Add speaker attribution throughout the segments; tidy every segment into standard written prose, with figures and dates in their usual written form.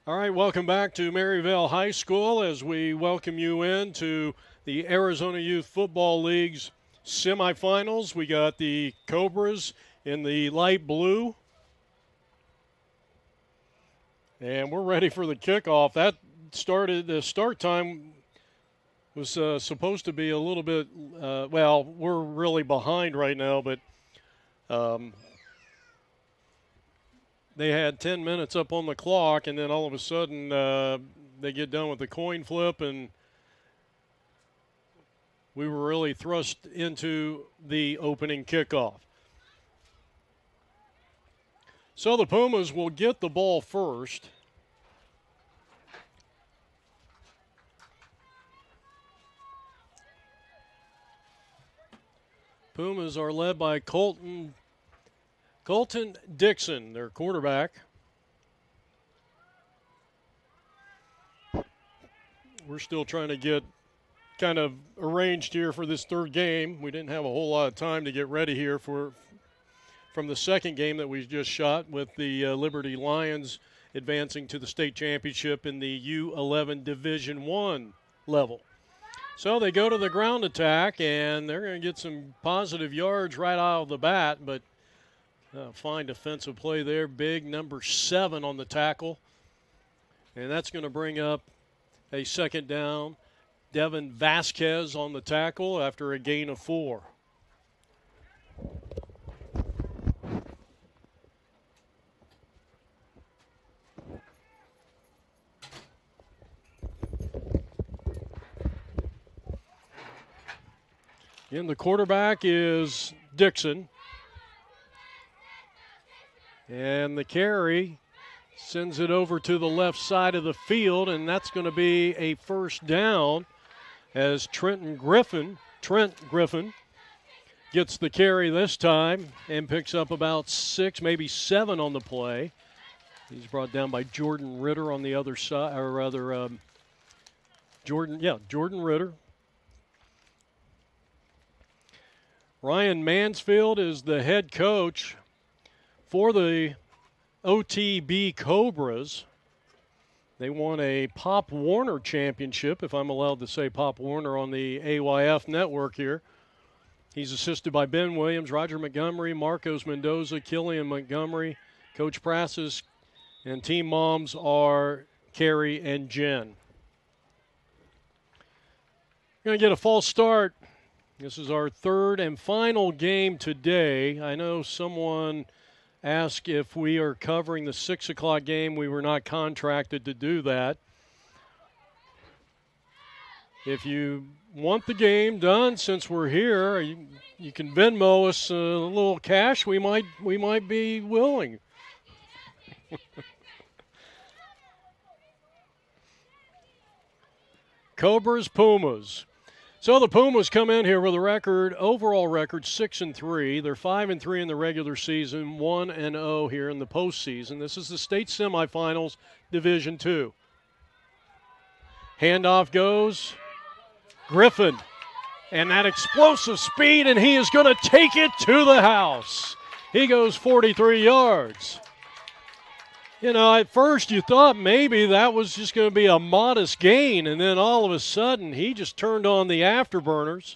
Speaker 1: All right, welcome back to Maryville High School as we welcome you into the Arizona Youth Football League's semifinals. We got the Cobras in the light blue, and we're ready for the kickoff. The start time was supposed to be a little bit, we're really behind right now, but um, they had 10 minutes up on the clock, and then all of a sudden they get done with the coin flip, and we were really thrust into the opening kickoff. So the Pumas will get the ball first. Pumas are led by Colton Dixon, their quarterback. We're still trying to get kind of arranged here for this third game. We didn't have a whole lot of time to get ready here from the second game that we just shot with the Liberty Lions advancing to the state championship in the U11 Division I level. So they go to the ground attack, and they're going to get some positive yards right out of the bat, but fine defensive play there. Big number 7 on the tackle. And that's going to bring up a second down. Devin Vasquez on the tackle after a gain of 4. And the quarterback is Dixon. And the carry sends it over to the left side of the field, and that's going to be a first down as Trent Griffin gets the carry this time and picks up about 6, maybe 7 on the play. He's brought down by Jordan Ritter on the other side, or rather, Jordan Ritter. Ryan Mansfield is the head coach for the OTB Cobras. They won a Pop Warner championship, if I'm allowed to say Pop Warner on the AYF network here. He's assisted by Ben Williams, Roger Montgomery, Marcos Mendoza, Killian Montgomery, Coach Prassis, and team moms are Carrie and Jen. We're going to get a false start. This is our third and final game today. I know someone asked if we are covering the 6 o'clock game. We were not contracted to do that. If you want the game done, since we're here, you can Venmo us a little cash. We might be willing. Cobras, Pumas. So the Pumas come in here with a overall record 6-3. They're 5-3 in the regular season, 1-0 here in the postseason. This is the state semifinals, Division II. Handoff goes Griffin, and that explosive speed, and he is going to take it to the house. He goes 43 yards. You know, at first you thought maybe that was just going to be a modest gain, and then all of a sudden he just turned on the afterburners.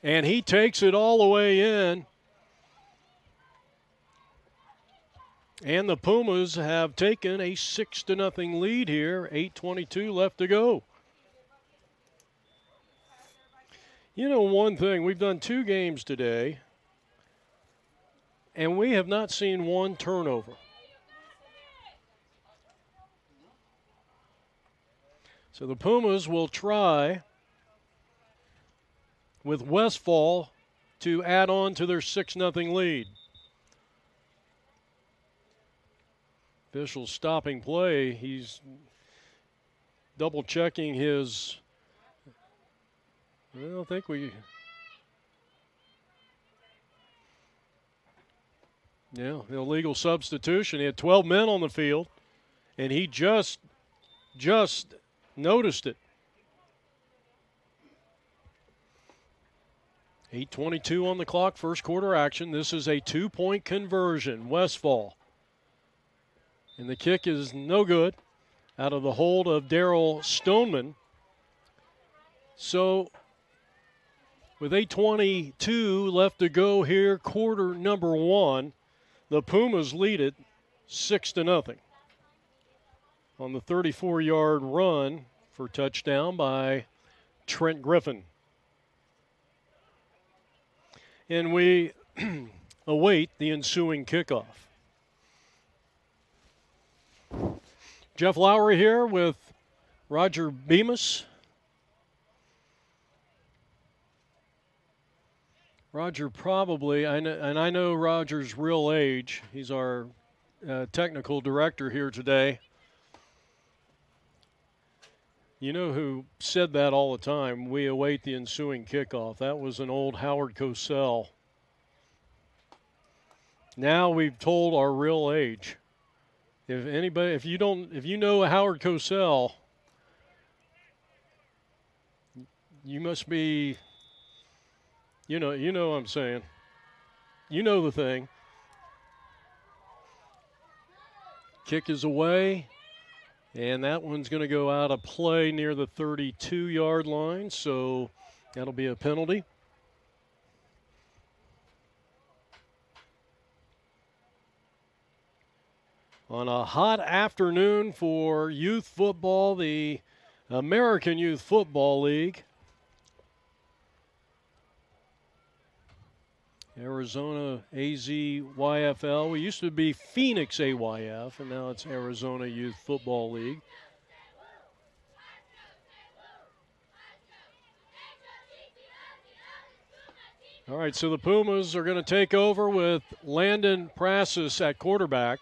Speaker 1: And he takes it all the way in. And the Pumas have taken a 6-0 lead here, 8:22 left to go. You know one thing, we've done 2 games today, and we have not seen one turnover. So the Pumas will try with Westfall to add on to their 6-0 lead. Official stopping play. He's double checking his, I don't think we, yeah, illegal substitution. He had 12 men on the field, and he just noticed it. 8:22 on the clock, first quarter action. This is a 2-point conversion. Westfall And the kick is no good out of the hold of Daryl Stoneman. So with 8:22 left to go here, quarter number one, the Pumas lead it 6-0 on the 34-yard run for touchdown by Trent Griffin. And we await the ensuing kickoff. Jeff Lowry here with Roger Bemis. Roger probably, I know Roger's real age. He's our technical director here today. You know who said that all the time? We await the ensuing kickoff. That was an old Howard Cosell. Now we've told our real age. If you know Howard Cosell, you must be, you know what I'm saying. You know the thing. Kick is away, and that one's going to go out of play near the 32-yard line, so that'll be a penalty. On a hot afternoon for youth football, the American Youth Football League. Arizona AZYFL. We used to be Phoenix AYF, and now it's Arizona Youth Football League. All right, so the Pumas are going to take over with Landon Prasis at quarterback.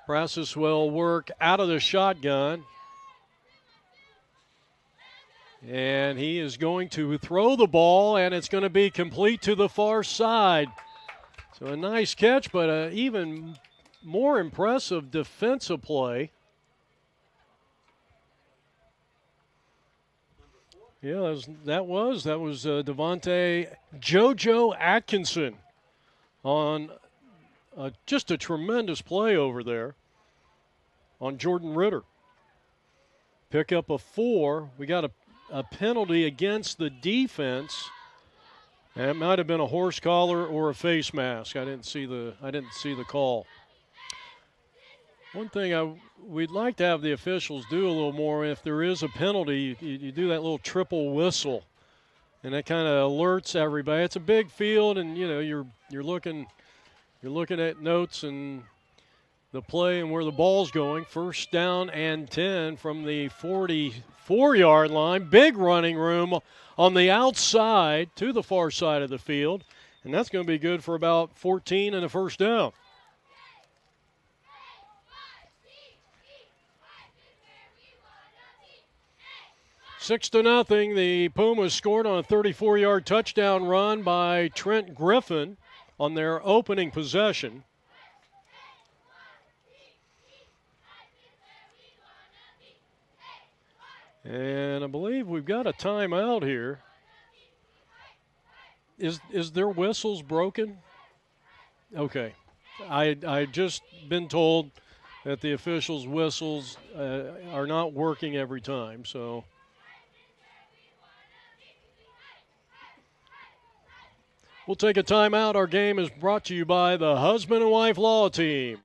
Speaker 1: Prasis will work out of the shotgun. And he is going to throw the ball, and it's going to be complete to the far side. So a nice catch, but an even more impressive defensive play. Yeah, that was Devontae JoJo Atkinson on just a tremendous play over there on Jordan Ritter. Pick up a 4. We got a penalty against the defense. And it might have been a horse collar or a face mask. I didn't see the call. One thing we'd like to have the officials do a little more, if there is a penalty, you do that little triple whistle, and that kind of alerts everybody. It's a big field, and you're looking at notes and the play and where the ball's going. First down and 10 from the 44-yard line. Big running room on the outside to the far side of the field, and that's going to be good for about 14 and a first down. Six to nothing. The Pumas scored on a 34-yard touchdown run by Trent Griffin on their opening possession. And I believe we've got a timeout here. Is their whistles broken? Okay. I just been told that the officials' whistles are not working every time, so we'll take a timeout. Our game is brought to you by the Husband and Wife Law Team.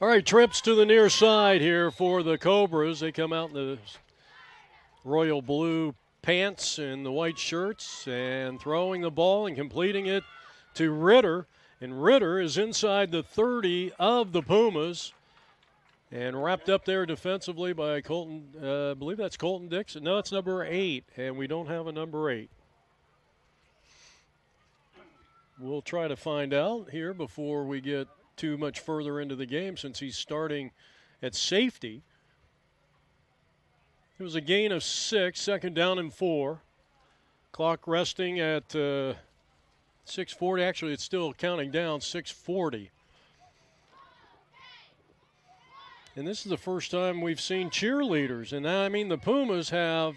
Speaker 1: All right, trips to the near side here for the Cobras. They come out in the royal blue pants and the white shirts and throwing the ball and completing it to Ritter. And Ritter is inside the 30 of the Pumas and wrapped up there defensively by Colton. I believe that's Colton Dixon. No, it's number 8, and we don't have a number 8. We'll try to find out here before we get too much further into the game, since he's starting at safety. It was a gain of 6, 2nd down and 4. Clock resting at 6:40. Actually, it's still counting down, 6:40. And this is the first time we've seen cheerleaders. And I mean, the Pumas have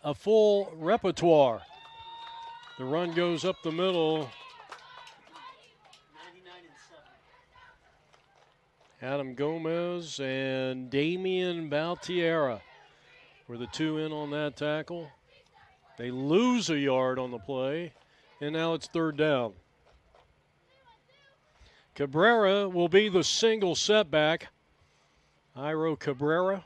Speaker 1: a full repertoire. The run goes up the middle. 99-7. Adam Gomez and Damian Baltierra were the two in on that tackle. They lose a yard on the play, and now it's 3rd down. Cabrera will be the single setback. Iro Cabrera.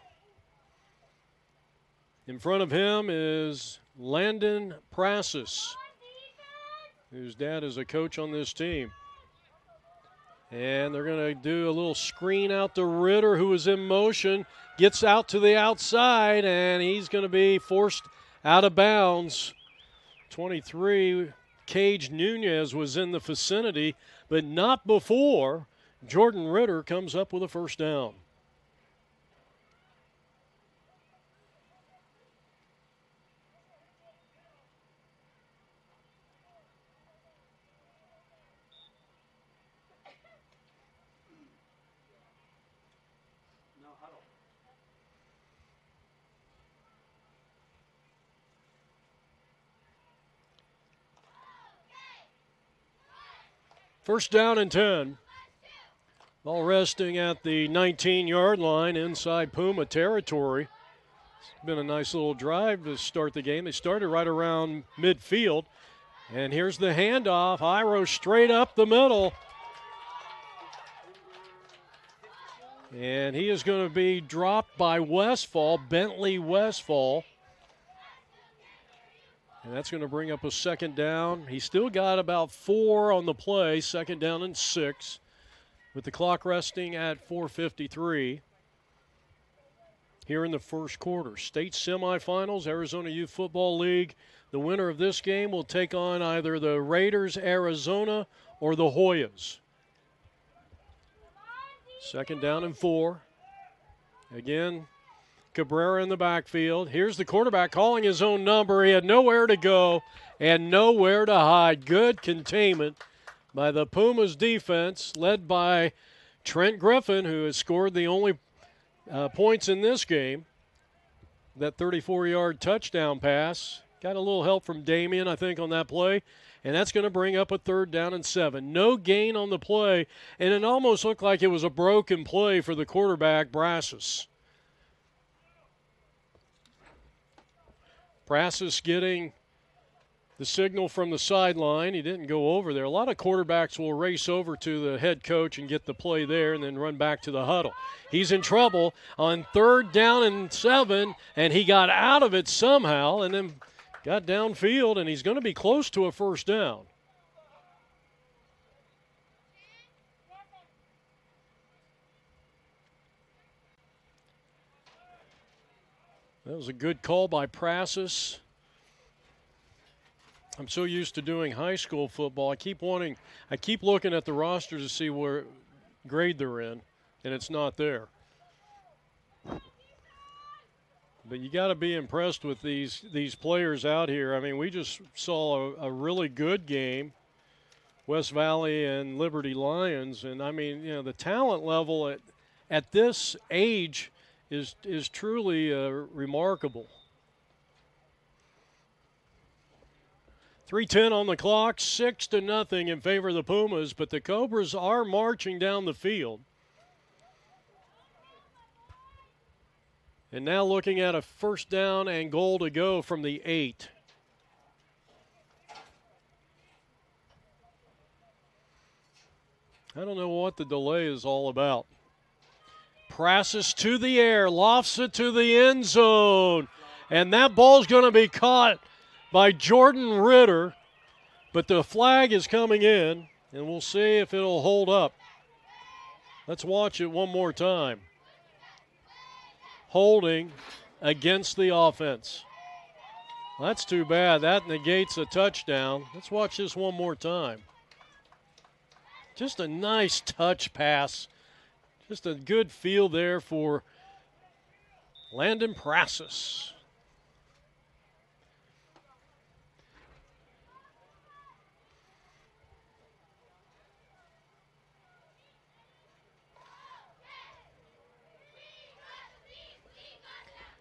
Speaker 1: In front of him is Landon Prasis, whose dad is a coach on this team. And they're going to do a little screen out to Ritter, who is in motion, gets out to the outside, and he's going to be forced out of bounds. 23, Cage Nunez was in the vicinity, but not before Jordan Ritter comes up with a 1st down. First down and 10. Ball resting at the 19-yard line inside Puma territory. It's been a nice little drive to start the game. They started right around midfield. And here's the handoff. Iro straight up the middle. And he is going to be dropped by Westfall, Bentley Westfall. And that's going to bring up a 2nd down. He still got about 4 on the play, 2nd down and 6, with the clock resting at 4:53 here in the first quarter. State semifinals, Arizona Youth Football League. The winner of this game will take on either the Raiders, Arizona, or the Hoyas. 2nd down and 4. Again, Cabrera in the backfield. Here's the quarterback calling his own number. He had nowhere to go and nowhere to hide. Good containment by the Pumas defense, led by Trent Griffin, who has scored the only points in this game. That 34-yard touchdown pass. Got a little help from Damian, I think, on that play. And that's going to bring up a 3rd down and 7. No gain on the play, and it almost looked like it was a broken play for the quarterback, Brassus. Brassus getting the signal from the sideline. He didn't go over there. A lot of quarterbacks will race over to the head coach and get the play there and then run back to the huddle. He's in trouble on 3rd down and 7, and he got out of it somehow and then got downfield, and he's going to be close to a 1st down. That was a good call by Prasis. I'm so used to doing high school football. I keep looking at the rosters to see where grade they're in, and it's not there. But you got to be impressed with these players out here. I mean, we just saw a really good game, West Valley and Liberty Lions, and I mean, you know, the talent level at this age is truly remarkable. 3:10 on the clock, 6-0 in favor of the Pumas, but the Cobras are marching down the field. And now looking at a 1st down and goal to go from the 8. I don't know what the delay is all about. Prasis to the air, lofts it to the end zone. And that ball's going to be caught by Jordan Ritter. But the flag is coming in, and we'll see if it'll hold up. Let's watch it one more time. Holding against the offense. Well, that's too bad. That negates a touchdown. Let's watch this one more time. Just a nice touch pass. Just a good feel there for Landon Prasis.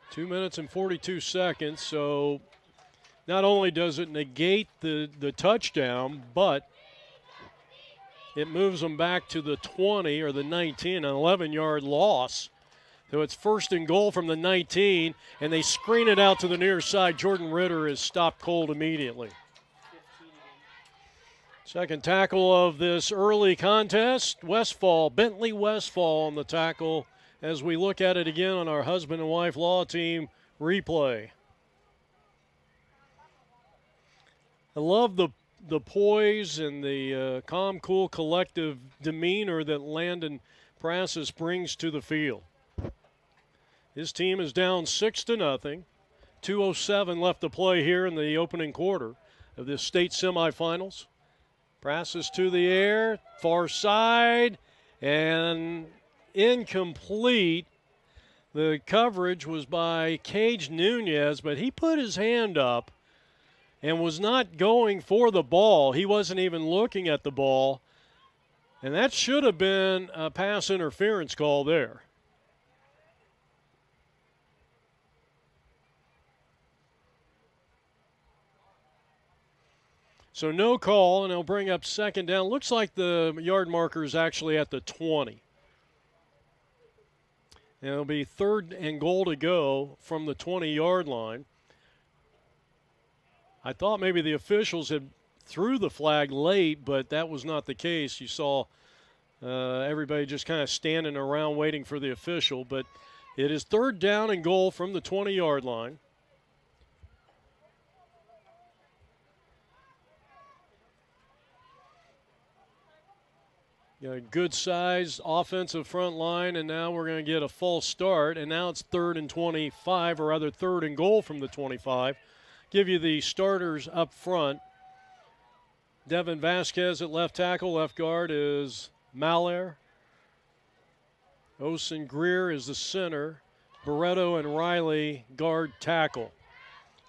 Speaker 1: Two minutes and 42 seconds, so not only does it negate the touchdown, but it moves them back to the 20 or the 19, an 11-yard loss. So it's first and goal from the 19, and they screen it out to the near side. Jordan Ritter is stopped cold immediately. Second tackle of this early contest, Bentley Westfall on the tackle as we look at it again on our husband and wife law team replay. I love the poise and the calm, cool, collective demeanor that Landon Prasis brings to the field. His team is down 6-0. 2:07 left to play here in the opening quarter of the state semifinals. Prasis to the air, far side, and incomplete. The coverage was by Cage Nunez, but he put his hand up and was not going for the ball. He wasn't even looking at the ball, and that should have been a pass interference call there. So no call, and they'll bring up second down. Looks like the yard marker is actually at the 20. And it'll be third and goal to go from the 20-yard line. I thought maybe the officials had threw the flag late, but that was not the case. You saw everybody just kind of standing around waiting for the official. But it is third down and goal from the 20-yard line. Got a good-sized offensive front line, and now we're going to get a false start, and now it's third and 25, or rather third and goal from the 25. Give you the starters up front. Devin Vasquez at left tackle. Left guard is Malaire. Osen Greer is the center. Barreto and Riley guard tackle.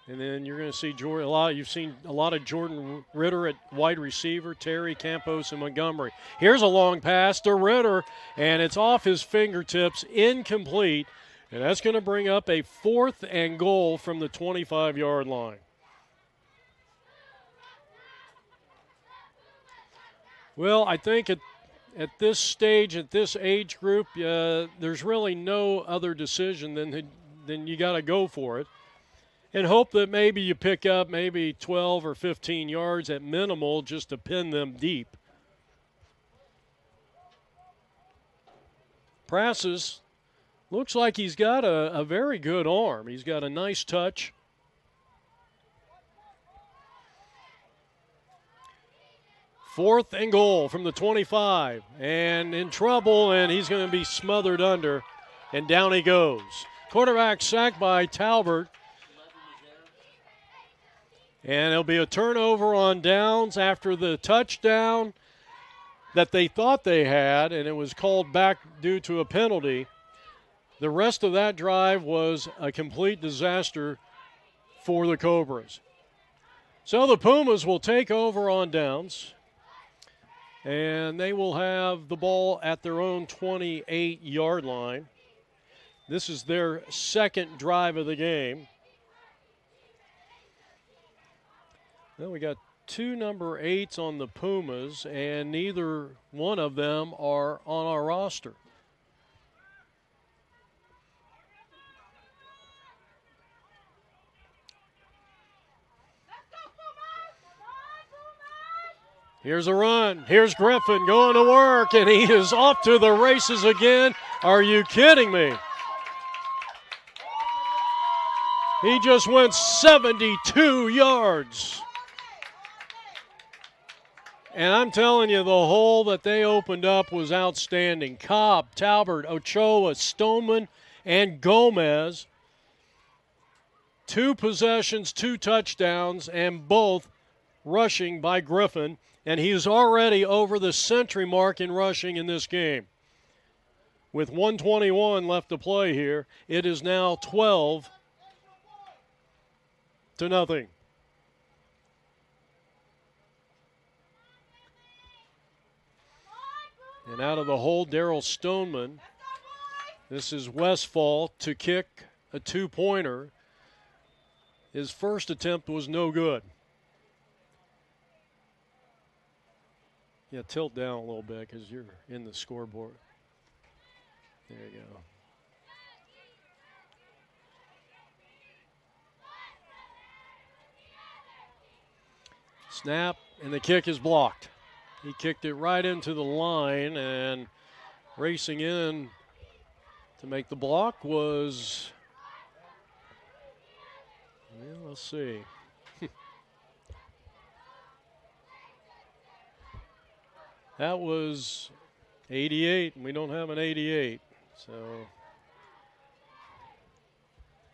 Speaker 1: And then you're going to see you've seen a lot of Jordan Ritter at wide receiver, Terry, Campos, and Montgomery. Here's a long pass to Ritter, and it's off his fingertips, incomplete. And that's going to bring up a fourth and goal from the 25-yard line. Well, I think at this stage, at this age group, there's really no other decision than you got to go for it. And hope that maybe you pick up maybe 12 or 15 yards at minimal just to pin them deep. Prasis looks like he's got a very good arm. He's got a nice touch. Fourth and goal from the 25. And in trouble, and he's going to be smothered under. And down he goes. Quarterback sacked by Talbert. And it'll be a turnover on downs after the touchdown that they thought they had, and it was called back due to a penalty. The rest of that drive was a complete disaster for the Cobras. So the Pumas will take over on downs, and they will have the ball at their own 28-yard line. This is their second drive of the game. Well, we got two number 8s on the Pumas, and neither one of them are on our roster. Here's a run. Here's Griffin going to work, and he is off to the races again. Are you kidding me? He just went 72 yards. And I'm telling you, the hole that they opened up was outstanding. Cobb, Talbert, Ochoa, Stoneman, and Gomez. 2 possessions, 2 touchdowns, and both rushing by Griffin. And he's already over the century mark in rushing in this game. With 1:21 left to play here, it is now 12-0. And out of the hole, Daryl Stoneman. This is Westfall to kick a 2-pointer. His first attempt was no good. Yeah, tilt down a little bit because you're in the scoreboard. There you go. Snap, and the kick is blocked. He kicked it right into the line, and racing in to make the block was, well, let's see. That was 88, and we don't have an 88. So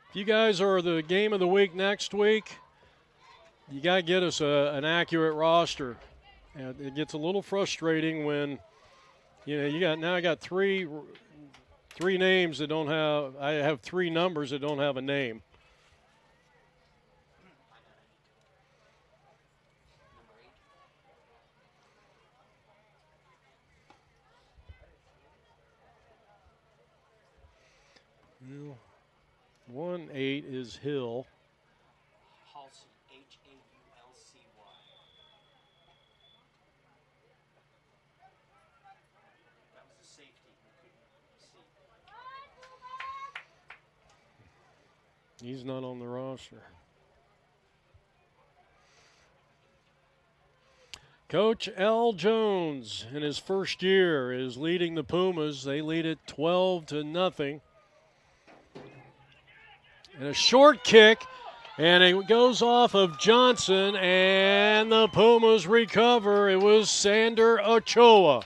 Speaker 1: if you guys are the game of the week next week, you got to get us an accurate roster. And it gets a little frustrating when, I got three names that don't have, I have 3 numbers that don't have a name. Well, 1-8 is Hill.
Speaker 2: Halsey, Haulcy. That was a safety. We couldn't see.
Speaker 1: He's not on the roster. Coach Al Jones, in his first year, is leading the Pumas. They lead it 12-0. And a short kick, and it goes off of Johnson, and the Pumas recover. It was Sander Ochoa.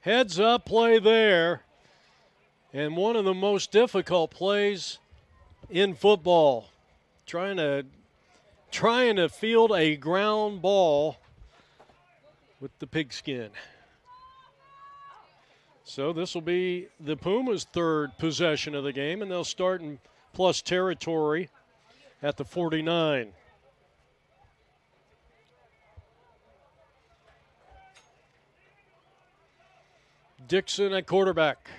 Speaker 1: Heads up play there, and one of the most difficult plays in football. Trying to field a ground ball with the pigskin. So this will be the Pumas' 3rd possession of the game, and they'll start in plus territory at the 49. Dixon at quarterback.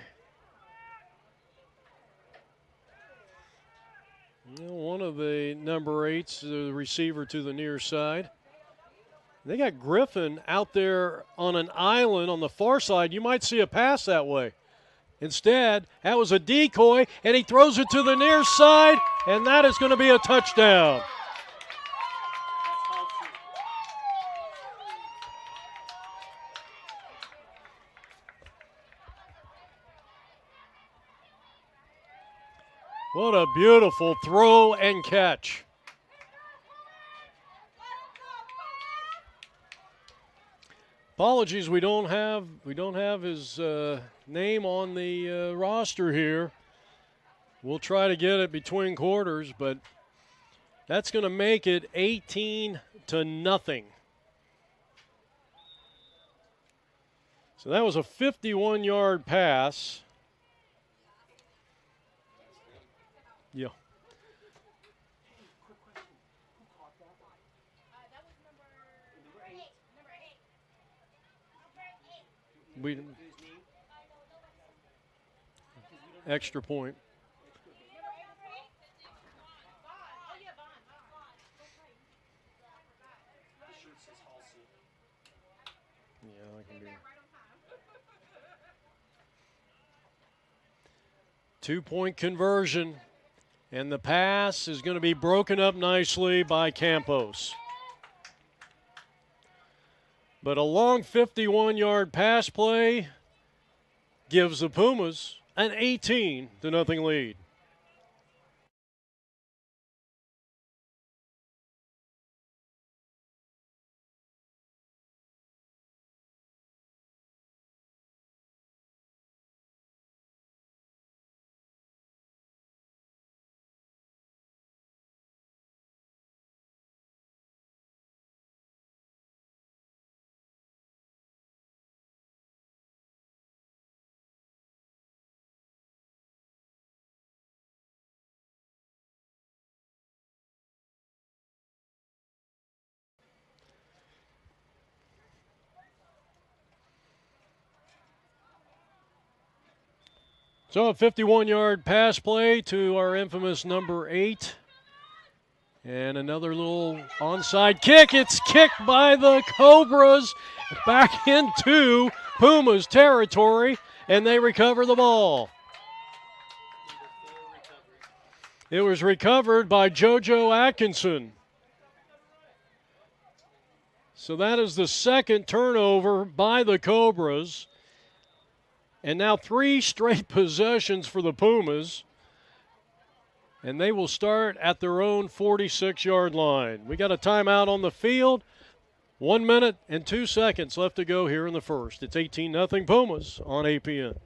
Speaker 1: One of the number 8's the receiver to the near side. They got Griffin out there on an island on the far side. You might see a pass that way. Instead, that was a decoy, and he throws it to the near side, and that is going to be a touchdown. What a beautiful throw and catch. Apologies, we don't have his name on the roster here. We'll try to get it between quarters, but that's going to make it 18-0. So that was a 51-yard pass. Yeah. Extra point. Yeah, that can be. 2-point conversion, and the pass is going to be broken up nicely by Campos. But a long 51-yard pass play gives the Pumas an 18-0 lead. So a 51-yard pass play to our infamous number 8. And another little onside kick. It's kicked by the Cobras back into Pumas territory, and they recover the ball. It was recovered by JoJo Atkinson. So that is the second turnover by the Cobras. And now 3 straight possessions for the Pumas. And they will start at their own 46-yard line. We got a timeout on the field. 1 minute and 2 seconds left to go here in the first. It's 18-0 Pumas on APN.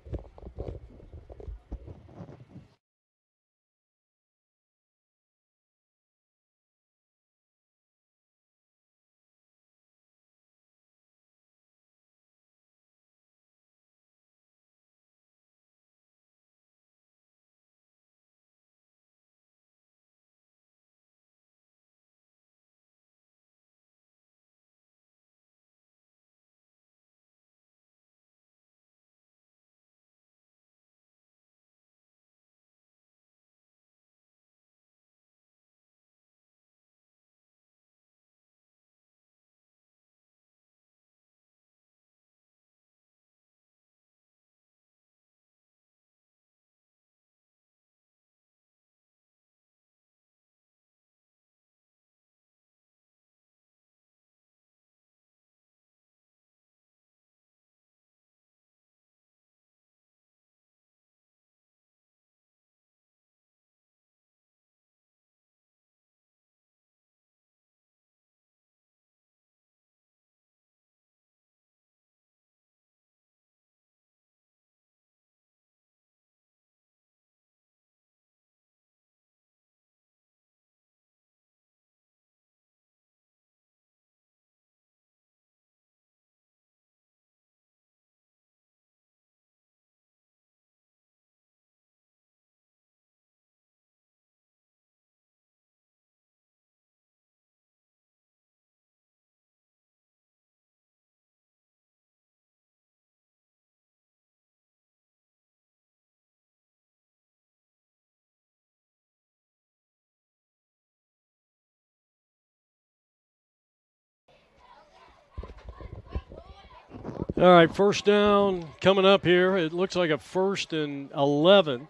Speaker 1: All right, first down coming up here. It looks like a 1st and 11.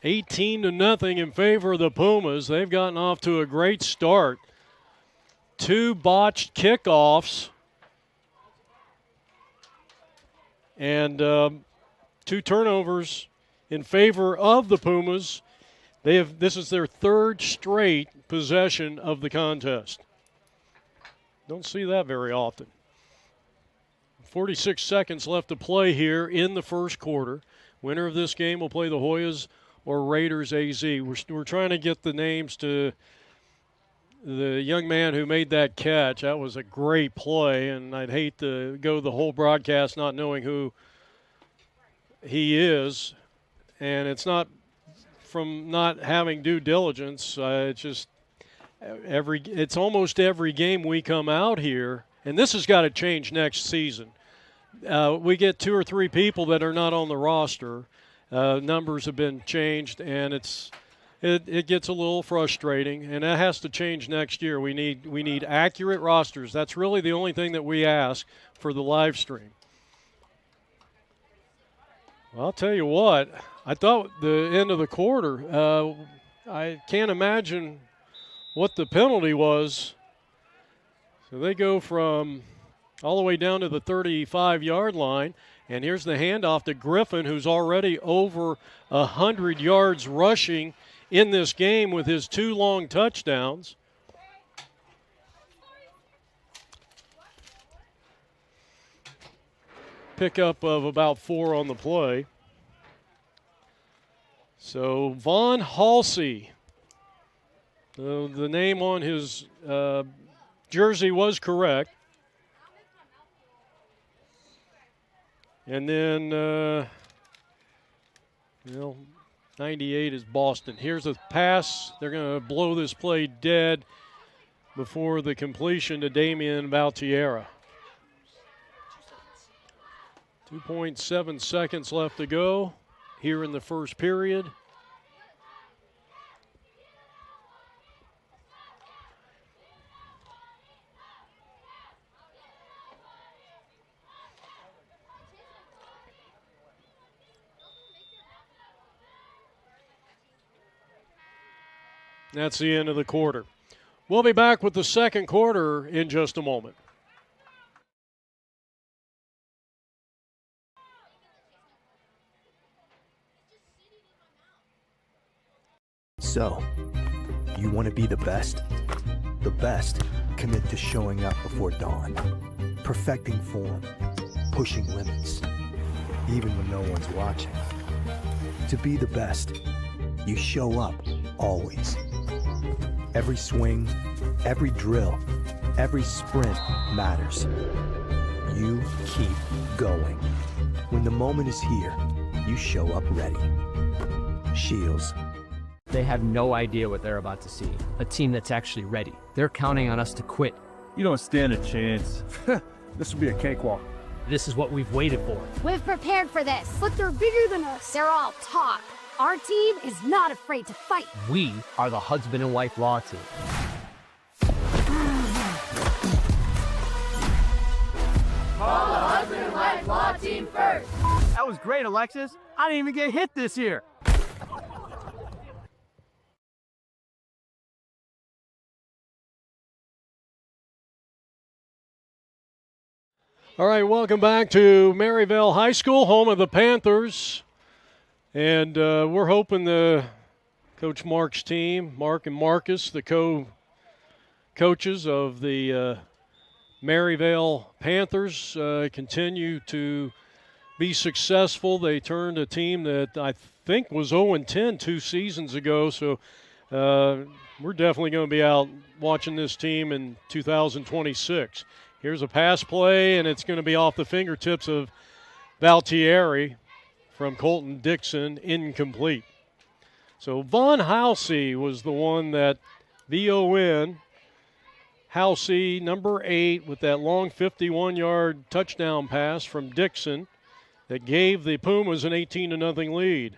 Speaker 1: 18-0 in favor of the Pumas. They've gotten off to a great start. 2 botched kickoffs and 2 turnovers in favor of the Pumas. This is their 3rd straight possession of the contest. Don't see that very often. 46 seconds left to play here in the first quarter. Winner of this game will play the Hoyas or Raiders AZ. We're trying to get the names to the young man who made that catch. That was a great play, and I'd hate to go the whole broadcast not knowing who he is. And it's not from not having due diligence. It's just it's almost every game we come out here, and this has got to change next season. We get 2 or 3 people that are not on the roster. Numbers have been changed, and it gets a little frustrating, and that has to change next year. We need accurate rosters. That's really the only thing that we ask for the live stream. Well, I'll tell you what, I thought the end of the quarter, I can't imagine what the penalty was. So they go from all the way down to the 35-yard line, and here's the handoff to Griffin, who's already over 100 yards rushing in this game with his 2 long touchdowns. Pickup of about 4 on the play. So Von Halsey, the name on his jersey was correct. And then, 98 is Boston. Here's a pass. They're going to blow this play dead before the completion to Damian Valtierra. 2.7 seconds left to go here in the first period. That's the end of the quarter. We'll be back with the second quarter in just a moment.
Speaker 3: So, you want to be the best? The best commit to showing up before dawn, perfecting form, pushing limits, even when no one's watching. To be the best, you show up always. Every swing, every drill, every sprint matters. You keep going. When the moment is here, you show up ready. Shields.
Speaker 4: They have no idea what they're about to see. A team that's actually ready. They're counting on us to quit.
Speaker 5: You don't stand a chance. This will be a cakewalk.
Speaker 4: This is what we've waited for.
Speaker 6: We've prepared for this, but they're bigger than us. They're all talk. Our team is not afraid to fight.
Speaker 4: We are the husband and wife law team.
Speaker 7: Call the husband and wife law team first.
Speaker 4: That was great, Alexis. I didn't even get hit this year.
Speaker 1: All right, welcome back to Maryvale High School, home of the Panthers. And we're hoping Coach Mark's team, Mark and Marcus, the co-coaches of the Maryvale Panthers, continue to be successful. They turned a team that I think was 0-10 2 seasons ago, so we're definitely going to be out watching this team in 2026. Here's a pass play, and it's going to be off the fingertips of Valtieri from Colton Dixon, incomplete. So Von Halsey was the one that VON, Halsey, number 8, with that long 51-yard touchdown pass from Dixon that gave the Pumas an 18-0 lead.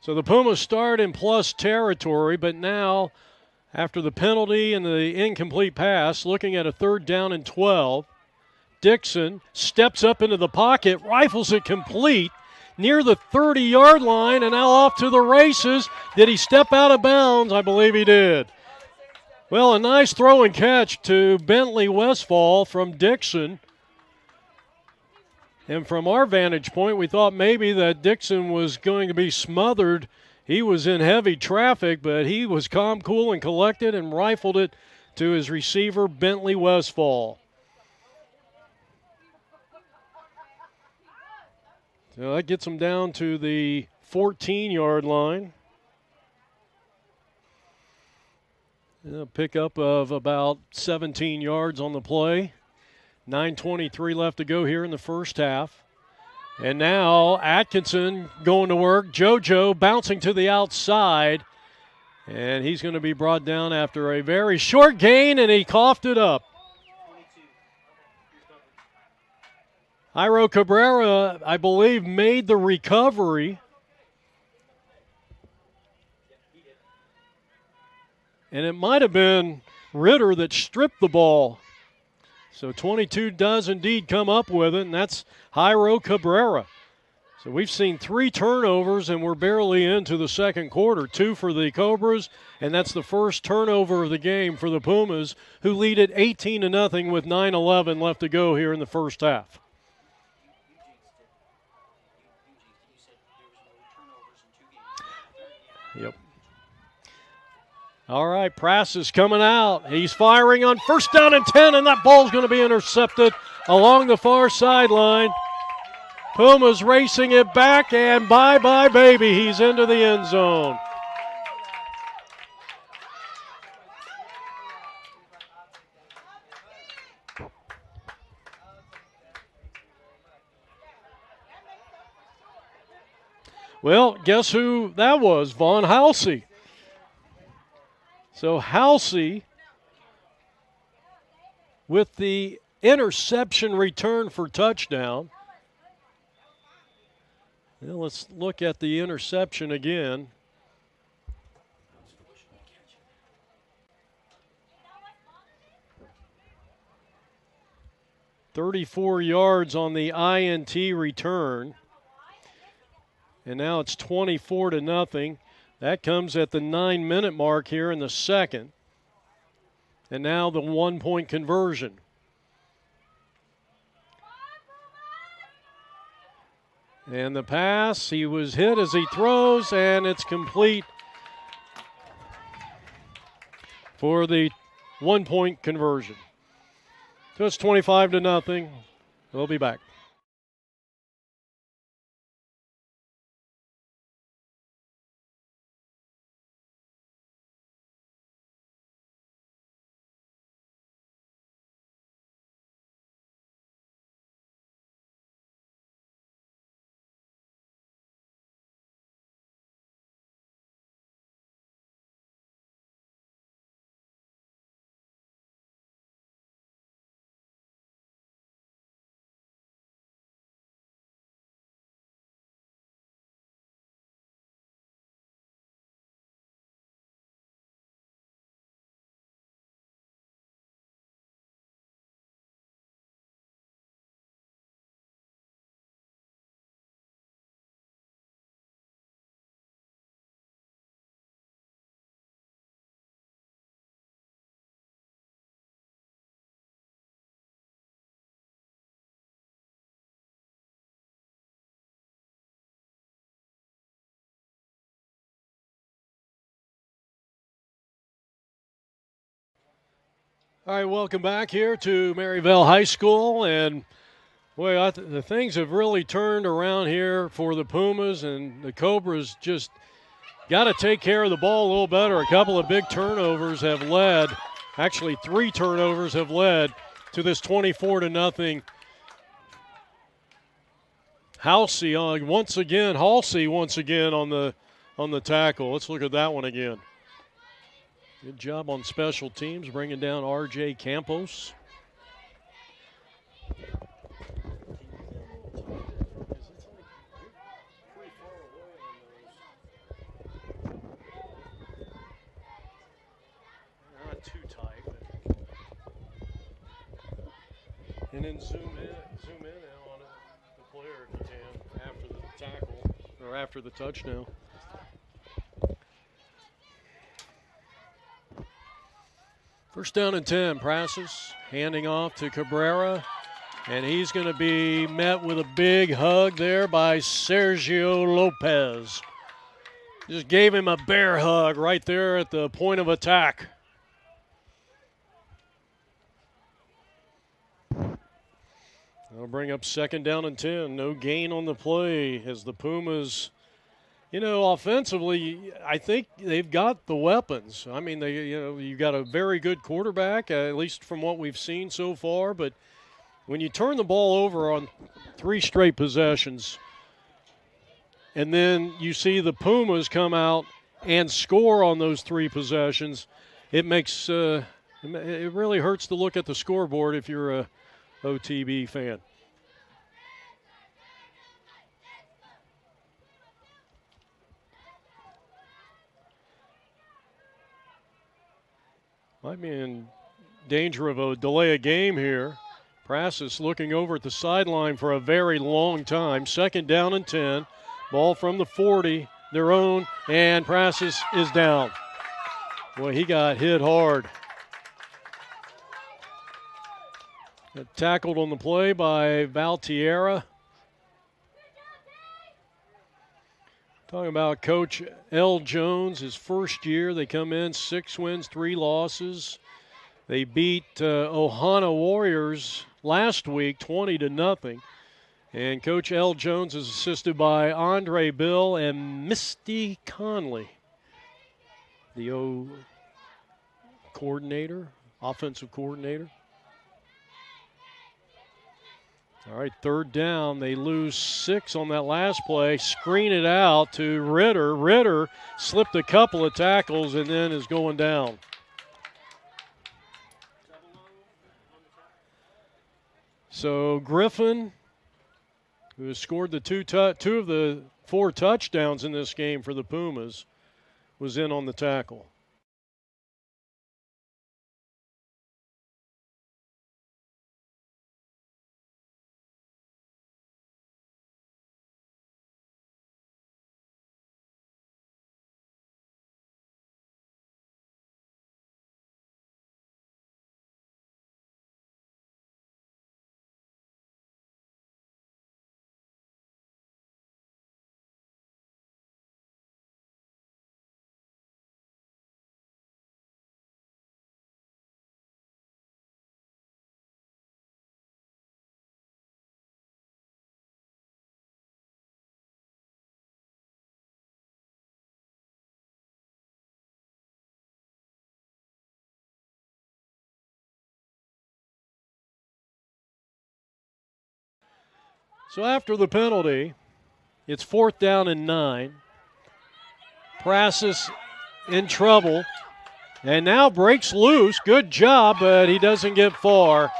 Speaker 1: So the Pumas start in plus territory, but now, after the penalty and the incomplete pass, looking at a 3rd down and 12, Dixon steps up into the pocket, rifles it complete near the 30-yard line, and now off to the races. Did he step out of bounds? I believe he did. Well, a nice throw and catch to Bentley Westfall from Dixon. And from our vantage point, we thought maybe that Dixon was going to be smothered. He was in heavy traffic, but he was calm, cool, and collected and rifled it to his receiver, Bentley Westfall. So that gets him down to the 14-yard line. A pickup of about 17 yards on the play. 9:23 left to go here in the first half. And now Atkinson going to work. JoJo bouncing to the outside. And he's going to be brought down after a very short gain, and he coughed it up. Jairo Cabrera, I believe, made the recovery. And it might have been Ritter that stripped the ball. So 22 does indeed come up with it, and that's Jairo Cabrera. So we've seen 3 turnovers, and we're barely into the second quarter. 2 for the Cobras, and that's the first turnover of the game for the Pumas, who lead it 18-0 with 9:11 left to go here in the first half. Yep. All right, Prass is coming out. He's firing on 1st down and 10, and that ball's going to be intercepted along the far sideline. Pumas racing it back, and bye-bye, baby. He's into the end zone. Well, guess who that was? Von Halsey. So Halsey with the interception return for touchdown. Now let's look at the interception again. "34 yards on the INT return. And now it's 24-0. That comes at the 9-minute mark here in the second. And now the 1-point conversion. And the pass, he was hit as he throws, and it's complete for the 1-point conversion. So it's 25-0. We'll be back. All right, welcome back here to Maryville High School. And, boy, the things have really turned around here for the Pumas, and the Cobras just got to take care of the ball a little better. A couple of big turnovers have led, actually 3 turnovers have led to this 24-0. Halsey once again on the tackle. Let's look at that one again. Good job on special teams, bringing down R.J. Campos. Not too tight. And then zoom in on the player if you can after the tackle or after the touchdown. First down and 10, Prassis handing off to Cabrera, and he's going to be met with a big hug there by Sergio Lopez. Just gave him a bear hug right there at the point of attack. That'll bring up second down and 10. No gain on the play as the Pumas, offensively, I think they've got the weapons. I mean, you've got a very good quarterback, at least from what we've seen so far. But when you turn the ball over on 3 straight possessions, and then you see the Pumas come out and score on those 3 possessions, it makes it really hurts to look at the scoreboard if you're a OTB fan. Might be in danger of a delay of game here. Prassis looking over at the sideline for a very long time. Second down and 10. Ball from the 40, their own, and Prassis is down. Boy, he got hit hard. Got tackled on the play by Valtierra. Talking about Coach L. Jones, his first year. They come in 6 wins, 3 losses. They beat Ohana Warriors last week 20-0. And Coach L. Jones is assisted by Andre Bill and Misty Conley, the offensive coordinator. All right, third down. They lose 6 on that last play. Screen it out to Ritter. Ritter slipped a couple of tackles and then is going down. So Griffin, who has scored the two of the 4 touchdowns in this game for the Pumas, was in on the tackle. So after the penalty, it's 4th down and 9. Prasis in trouble and now breaks loose. Good job, but he doesn't get far.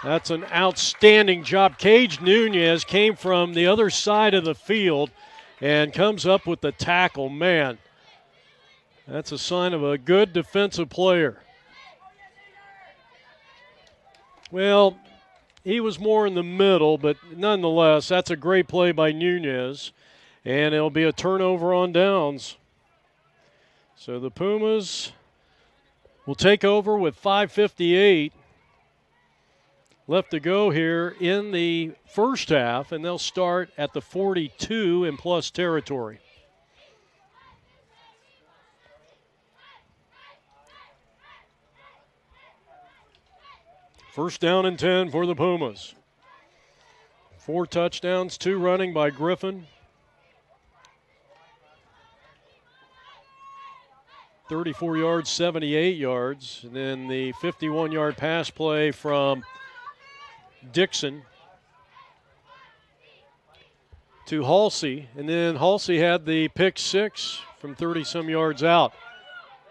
Speaker 1: That's an outstanding job. Cage Nunez came from the other side of the field and comes up with the tackle. Man, that's a sign of a good defensive player. Well, he was more in the middle, but nonetheless, that's a great play by Nunez, and it'll be a turnover on downs. So the Pumas will take over with 5:58 left to go here in the first half, and they'll start at the 42 in plus territory. First down and 10 for the Pumas. 4 touchdowns, 2 running by Griffin. 34 yards, 78 yards. And then the 51-yard pass play from Dixon to Halsey. And then Halsey had the pick 6 from 30-some yards out.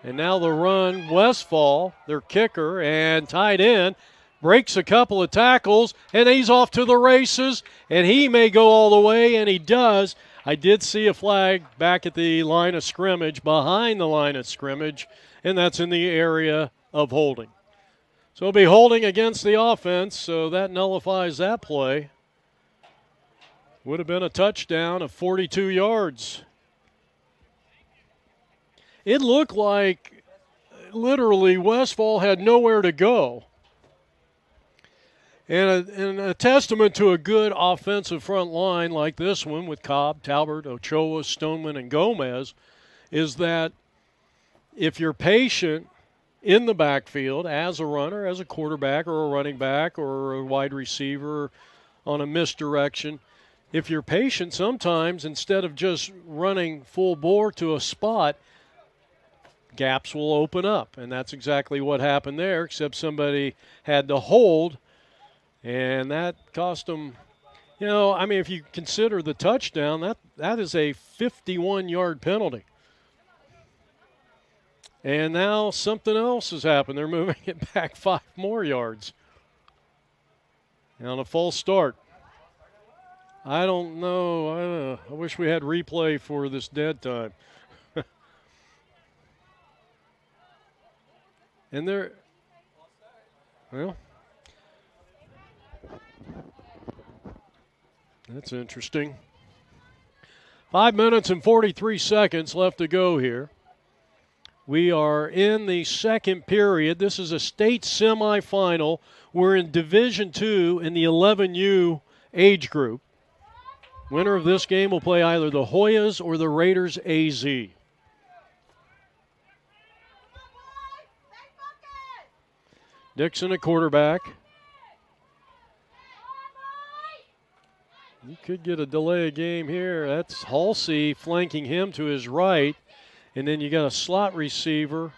Speaker 1: And now the run, Westfall, their kicker and tight end, breaks a couple of tackles, and he's off to the races, and he may go all the way, and he does. I did see a flag back at the line of scrimmage, behind the line of scrimmage, and that's in the area of holding. So it'll be holding against the offense, so that nullifies that play. Would have been a touchdown of 42 yards. It looked like literally Westfall had nowhere to go. And a testament to a good offensive front line like this one with Cobb, Talbert, Ochoa, Stoneman, and Gomez is that if you're patient in the backfield as a runner, as a quarterback or a running back or a wide receiver on a misdirection, if you're patient sometimes instead of just running full bore to a spot, gaps will open up. And that's exactly what happened there, except somebody had to hold. And that cost them, if you consider the touchdown, that is a 51-yard penalty. And now something else has happened. They're moving it back 5 more yards. And on a false start. I don't know. I wish we had replay for this dead time. And that's interesting. 5 minutes and 43 seconds left to go here. We are in the second period. This is a state semifinal. We're in Division II in the 11U age group. Winner of this game will play either the Hoyas or the Raiders AZ. Dixon at quarterback. You could get a delay of game here. That's Halsey flanking him to his right. And then you got a slot receiver.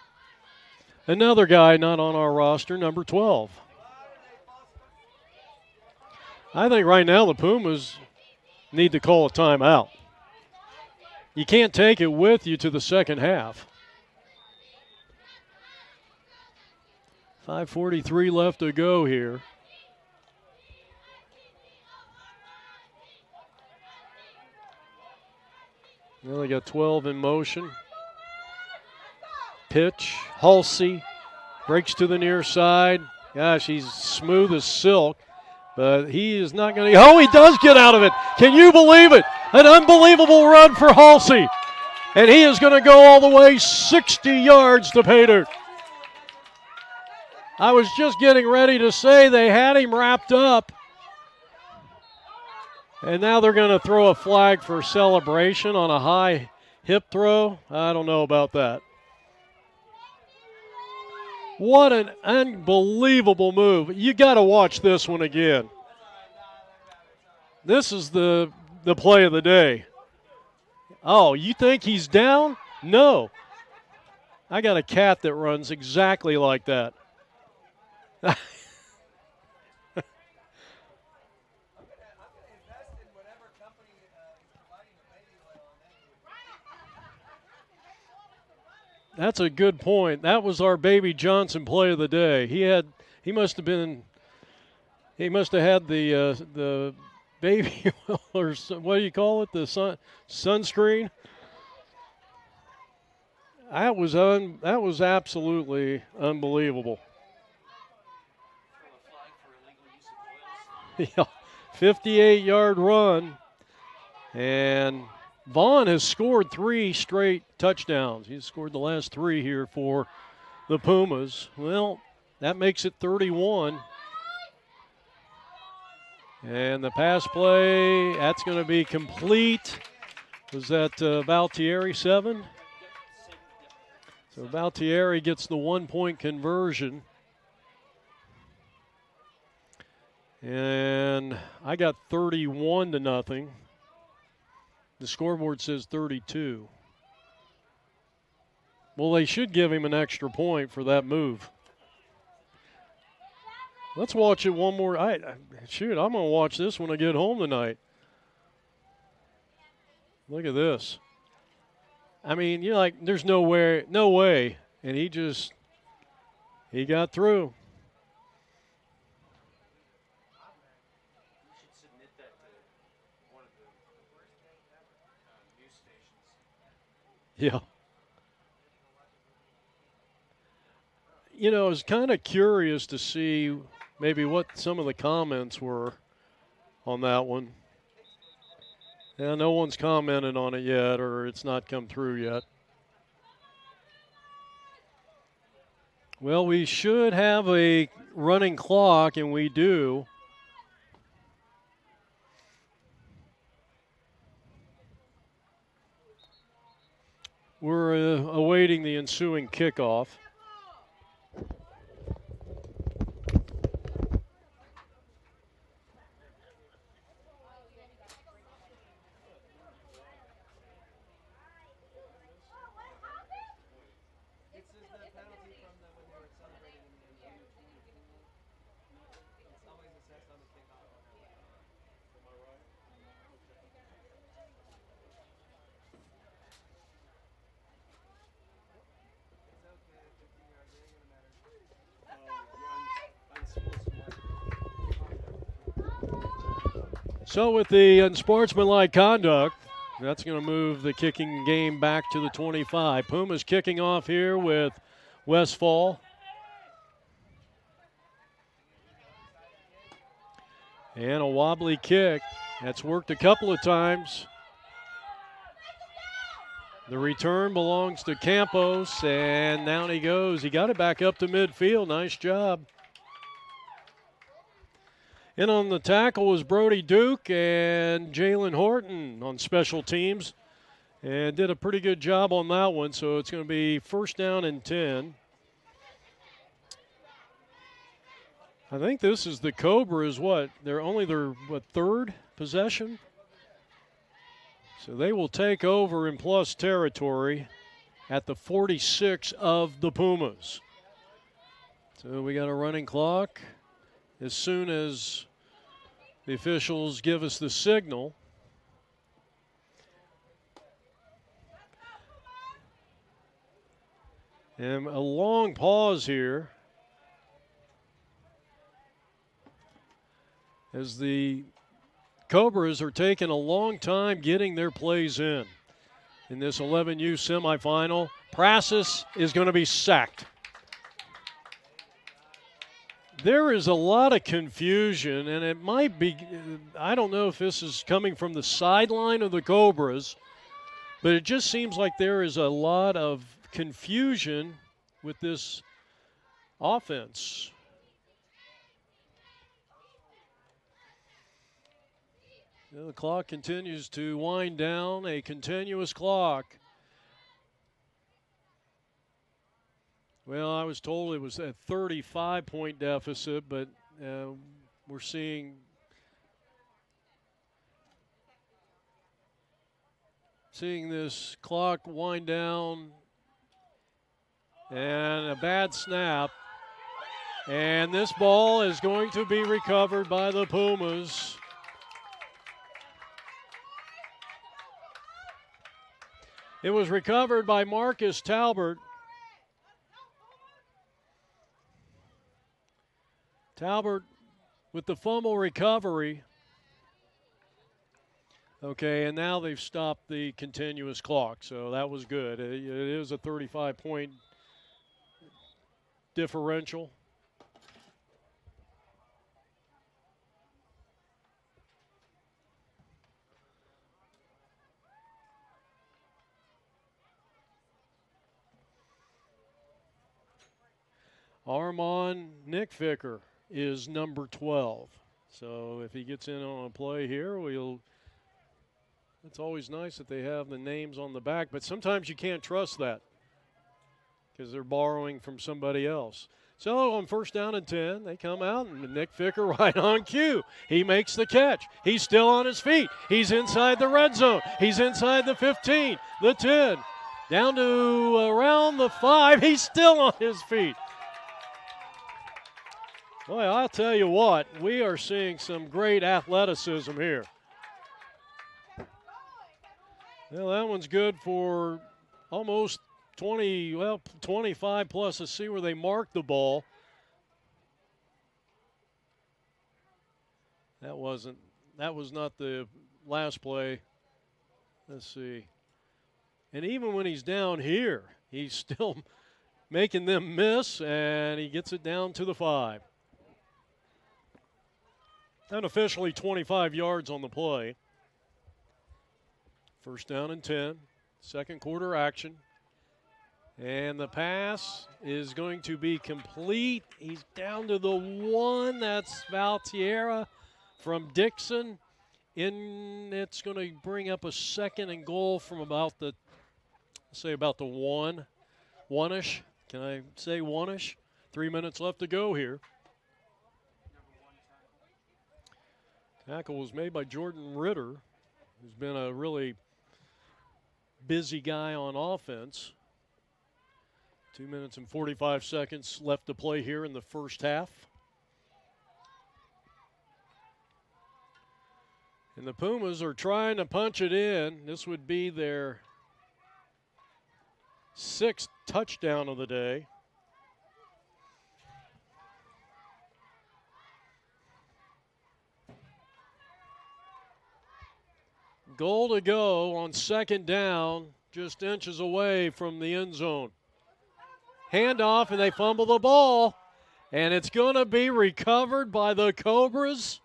Speaker 1: Another guy not on our roster, number 12. I think right now the Pumas need to call a timeout. You can't take it with you to the second half. 5:43 left to go here. Well, they got 12 in motion. Pitch, Halsey breaks to the near side. Gosh, he's smooth as silk, but he is not going to. Oh, he does get out of it. Can you believe it? An unbelievable run for Halsey. And he is going to go all the way 60 yards to pay dirt. I was just getting ready to say they had him wrapped up. And now they're going to throw a flag for celebration on a high hip throw. I don't know about that. What an unbelievable move. You got to watch this one again. This is the play of the day. Oh, you think he's down? No. I got a cat that runs exactly like that. That's a good point. That was our Baby Johnson play of the day. He must have had the baby or what do you call it? The sunscreen. That was absolutely unbelievable. Yeah, 58-yard run, and Vaughn has scored 3 straight touchdowns. He's scored the last 3 here for the Pumas. Well, that makes it 31. And the pass play, that's going to be complete. Was that Valtieri 7? So Valtieri gets the 1-point conversion. And I got 31-0. The scoreboard says 32. Well, they should give him an extra point for that move. Let's watch it one more. I'm going to watch this when I get home tonight. Look at this. I mean, you're like, there's no way. And he got through. Yeah. You know, I was kind of curious to see maybe what some of the comments were on that one. Yeah, no one's commented on it yet, or it's not come through yet. Well, we should have a running clock, and we do. We're awaiting the ensuing kickoff. So with the unsportsmanlike conduct, that's going to move the kicking game back to the 25. Pumas kicking off here with Westfall. And a wobbly kick. That's worked a couple of times. The return belongs to Campos, and down he goes. He got it back up to midfield. Nice job. In on the tackle was Brody Duke and Jalen Horton on special teams, and did a pretty good job on that one. So it's going to be 1st down and 10. I think this is the Cobras. They're their 3rd possession. So they will take over in plus territory at the 46 of the Pumas. So we got a running clock. As soon as The officials give us the signal. And a long pause here as the Cobras are taking a long time getting their plays in this 11U semifinal. Prasis is going to be sacked. There is a lot of confusion, and it might be, I don't know if this is coming from the sideline of the Cobras, but it just seems like there is a lot of confusion with this offense. The clock continues to wind down, a continuous clock. Well, I was told it was a 35-point deficit, but we're seeing this clock wind down, and a bad snap. And this ball is going to be recovered by the Pumas. It was recovered by Marcus Talbert. Talbert with the fumble recovery. Okay, and now they've stopped the continuous clock, so that was good. It is a 35-point differential. Armand Nickficker is number 12. So if he gets in on a play here, it's always nice that they have the names on the back, but sometimes you can't trust that because they're borrowing from somebody else. So on first down and 10, they come out, and Nickficker right on cue. He makes the catch. He's still on his feet. He's inside the red zone. He's inside the 15, the 10, down to around the 5. He's still on his feet. Boy, I'll tell you what, we are seeing some great athleticism here. Well, that one's good for almost 25 plus. Let's see where they mark the ball. That was not the last play. Let's see. And even when he's down here, he's still making them miss, and he gets it down to the 5. Unofficially 25 yards on the play. First down and 10, second quarter action. And the pass is going to be complete. He's down to the 1. That's Valtierra from Dixon. It's going to bring up a second and goal from about the 1-ish. Can I say 1-ish? 3 minutes left to go here. Tackle was made by Jordan Ritter, who's been a really busy guy on offense. 2 minutes and 45 seconds left to play here in the first half. And the Pumas are trying to punch it in. This would be their 6th touchdown of the day. Goal to go on second down, just inches away from the end zone. Handoff, and they fumble the ball, and it's going to be recovered by the Cobras.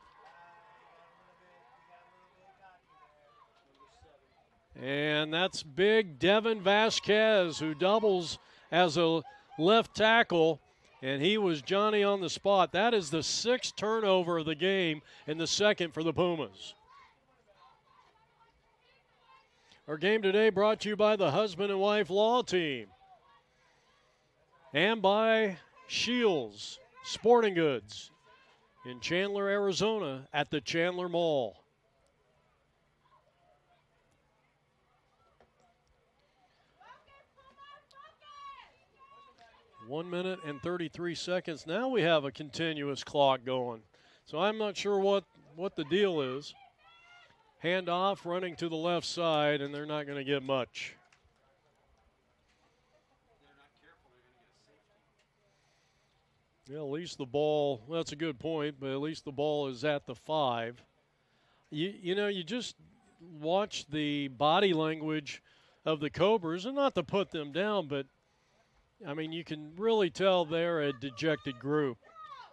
Speaker 1: And that's big Devin Vasquez, who doubles as a left tackle, and he was Johnny on the spot. That is the 6th turnover of the game and the 2nd for the Pumas. Our game today brought to you by the Husband and Wife Law Team and by Shields Sporting Goods in Chandler, Arizona at the Chandler Mall. One minute and 33 seconds. Now we have a continuous clock going. So I'm not sure what what the deal is. Hand off, running to the left side, and they're not going to get much. Yeah, at least the ball, well, that's a good point, but at least the ball is at the 5. You know, you just watch the body language of the Cobras, and not to put them down, but, I mean, you can really tell they're a dejected group.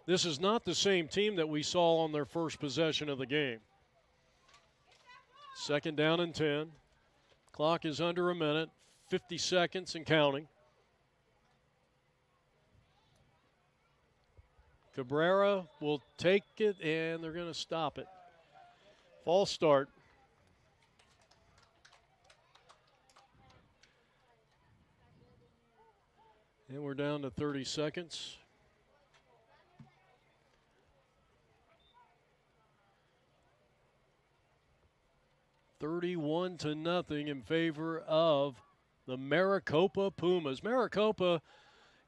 Speaker 1: This is not the same team that we saw on their first possession of the game. 2nd down and 10. Clock is under a minute, 50 seconds and counting. Cabrera will take it, and they're going to stop it. False start. And we're down to 30 seconds. $31-0 in favor of the MARICOPA Pumas. MARICOPA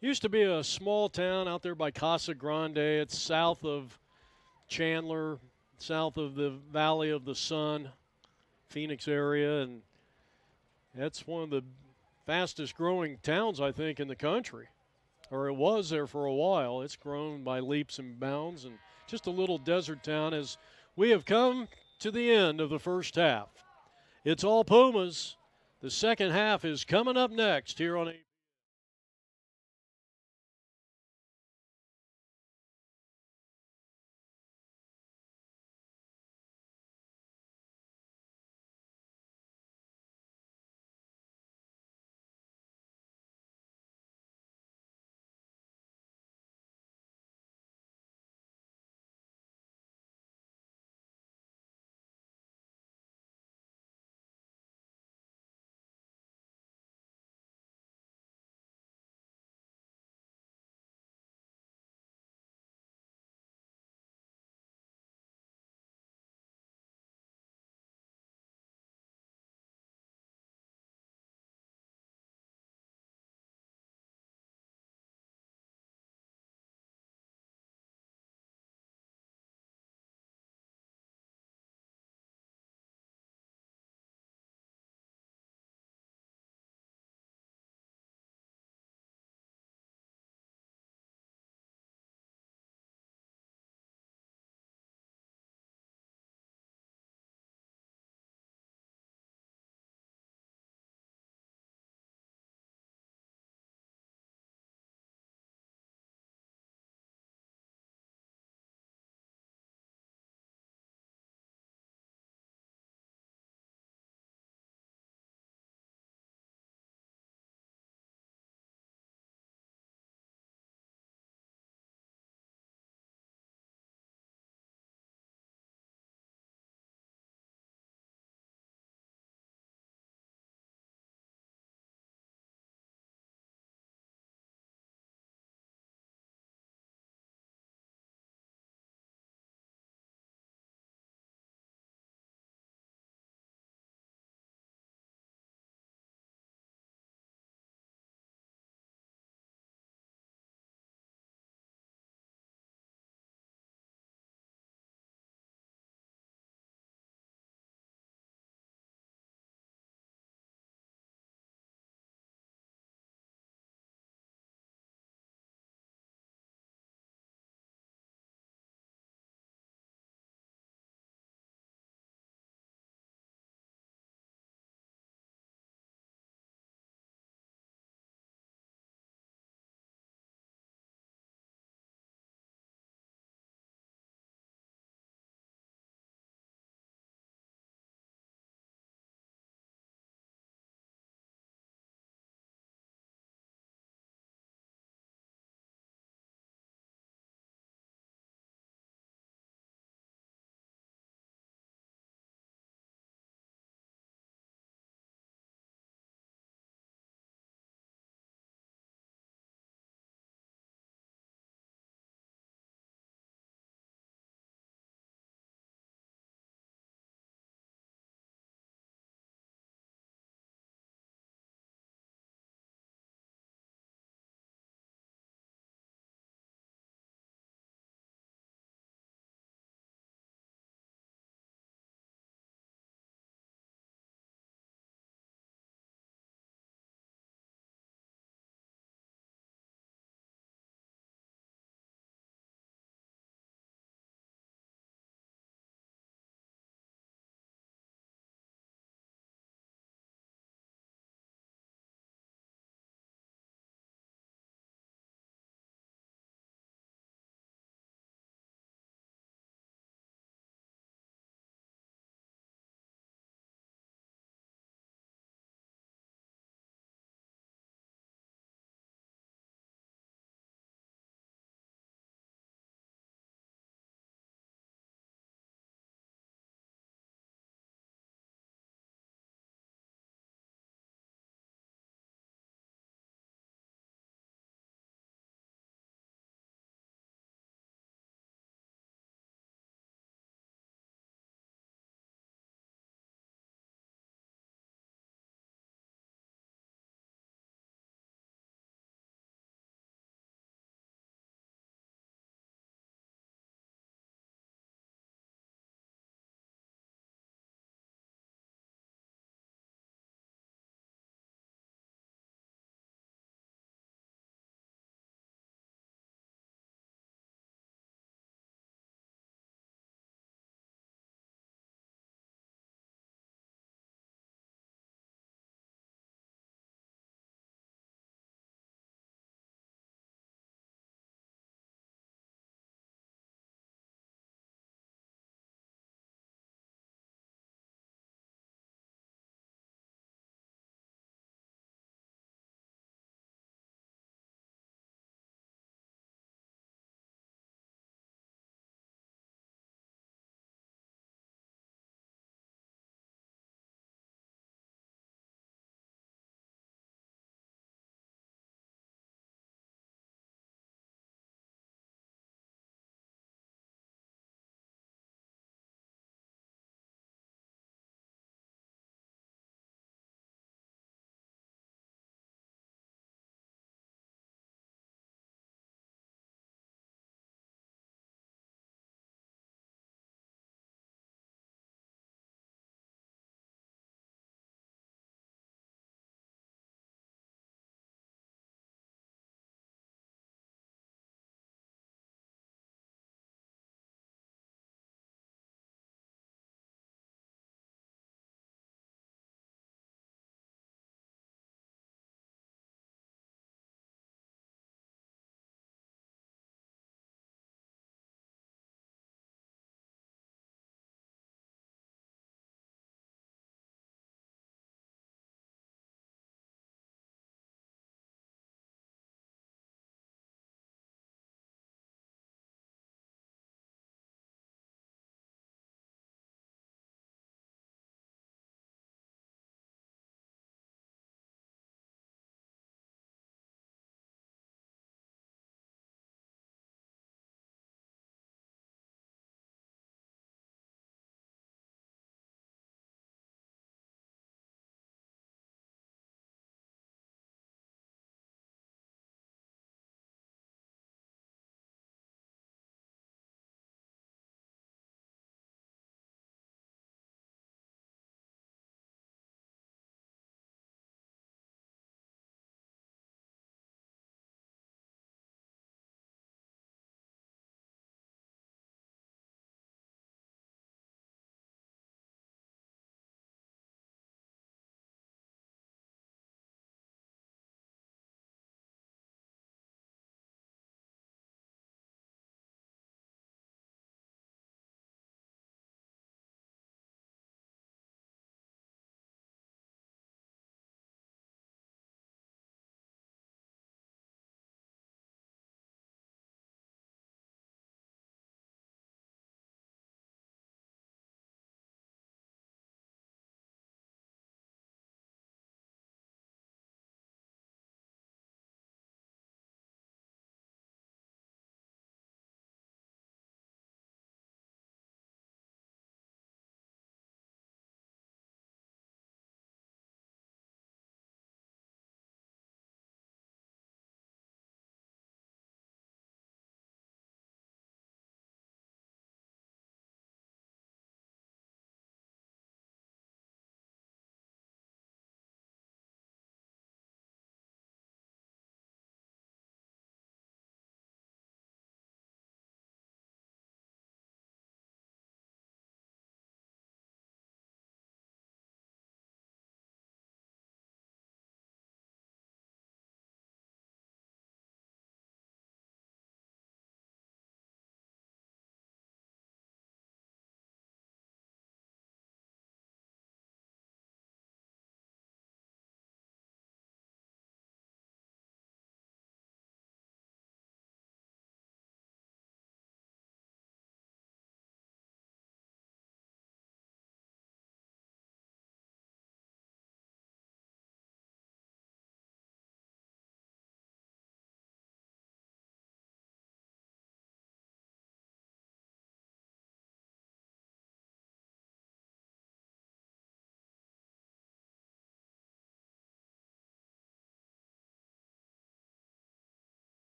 Speaker 1: used to be a small town out there by Casa Grande. It's south of Chandler, south of the Valley of the Sun, Phoenix area, and that's one of the fastest growing towns, I think, in the country. Or it was there for a while. It's grown by leaps and bounds, and just a little desert town as we have come to the end of the first half. It's all Pumas. The second half is coming up next here on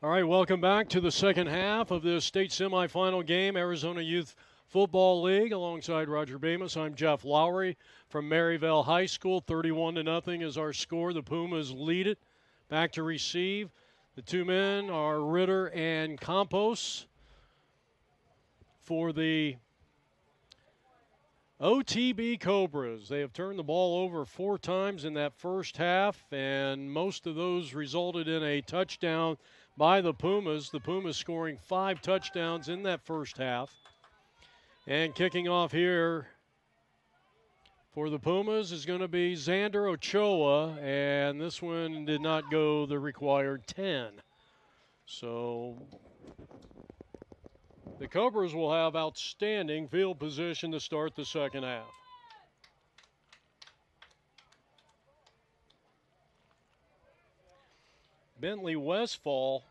Speaker 1: All right, welcome back to the second half of this state semifinal game, Arizona Youth Football League. Alongside Roger Bamus, I'm Jeff Lowry from Maryvale High School. 31-0 is our score. The Pumas lead it. Back to receive. The two men are Ritter and Campos for the OTB Cobras. They have turned the ball over 4 times in that first half, and most of those resulted in a touchdown by the Pumas. The Pumas scoring 5 touchdowns in that first half. And kicking off here for the Pumas is going to be Xander Ochoa, and this one did not go the required 10. So the Cobras will have outstanding field position to start the second half. Bentley Westfall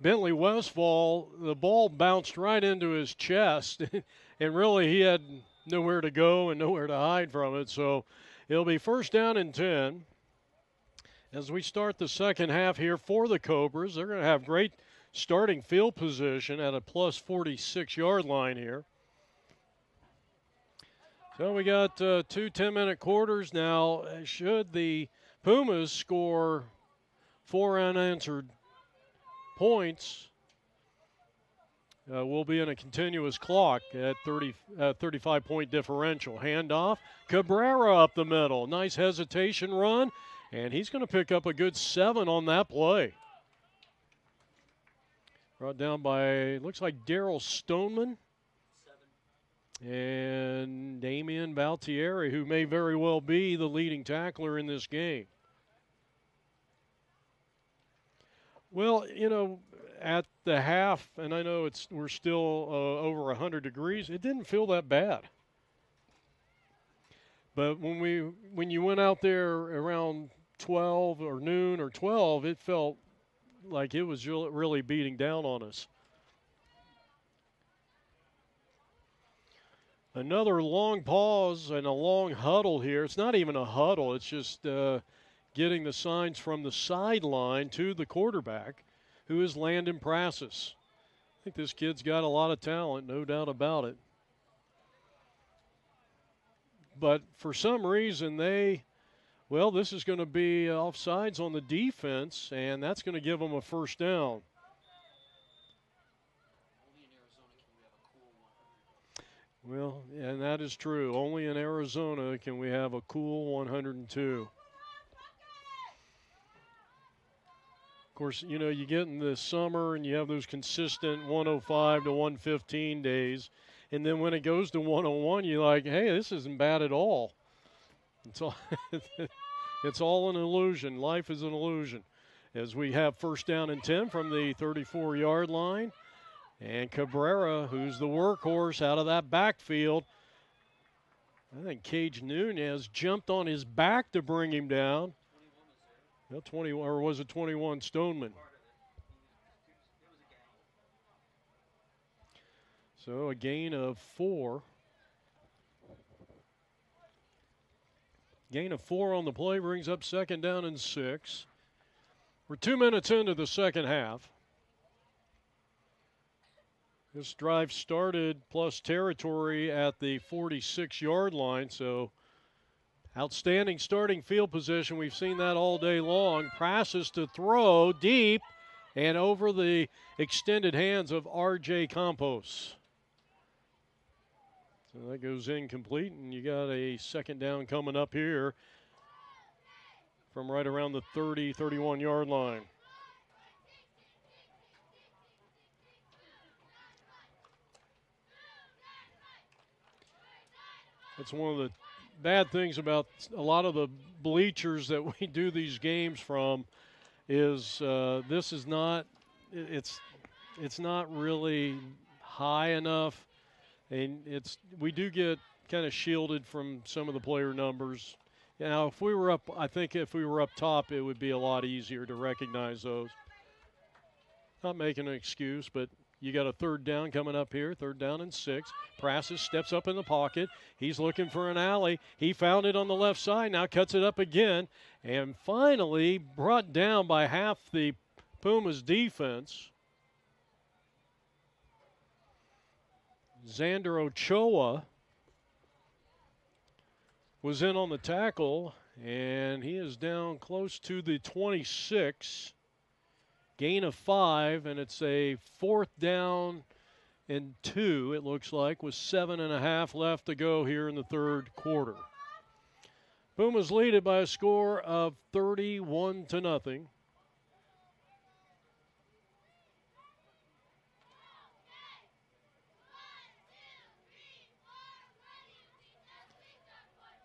Speaker 1: the ball bounced right into his chest, and really he had nowhere to go and nowhere to hide from it. So it'll be first down and 10. As we start the second half here for the Cobras, they're going to have great starting field position at a plus 46-yard line here. So we got 2 10-minute quarters now. Should the Pumas score 4 unanswered points, we'll be in a continuous clock at 35-point differential. Handoff, Cabrera up the middle. Nice hesitation run, and he's going to pick up a good 7 on that play. Brought down by, looks like Daryl Stoneman and Damian Baltieri, who may very well be the leading tackler in this game. Well, you know, at the half, and I know we're still over 100 degrees, it didn't feel that bad. But when you went out there around 12 or noon or 12, it felt like it was really beating down on us. Another long pause and a long huddle here. It's not even a huddle. It's just getting the signs from the sideline to the quarterback, who is Landon Prassis. I think this kid's got a lot of talent, no doubt about it. But for some reason, this is going to be offsides on the defense, and that's going to give them a first down. Well, and that is true. Only in Arizona can we have a cool 102. Of course, you know, you get in the summer and you have those consistent 105 to 115 days. And then when it goes to 101, you're like, hey, this isn't bad at all. It's all an illusion. Life is an illusion. As we have first down and 10 from the 34-yard line. And Cabrera, who's the workhorse out of that backfield. I think Cage Nunez jumped on his back to bring him down. 21, or was it 21 Stoneman? So a gain of 4. Gain of 4 on the play brings up second down and 6. We're 2 minutes into the second half. This drive started plus territory at the 46-yard line, so outstanding starting field position. We've seen that all day long. Prassis to throw deep and over the extended hands of R.J. Campos. So that goes incomplete, and you got a second down coming up here from right around the 30, 31-yard line. That's one of the bad things about a lot of the bleachers that we do these games from is this is not, it's not really high enough, and we do get kind of shielded from some of the player numbers. Now, if we were up, I think if we were up top, it would be a lot easier to recognize those. Not making an excuse, but you got a third down coming up here, 3rd down and 6. Prassis steps up in the pocket. He's looking for an alley. He found it on the left side, now cuts it up again, and finally brought down by half the Pumas defense. Xander Ochoa was in on the tackle, and he is down close to the 26. Gain of 5, and it's a 4th down and 2, it looks like, with 7.5 left to go here in the 3rd quarter. Pumas lead it by a score of 31-0.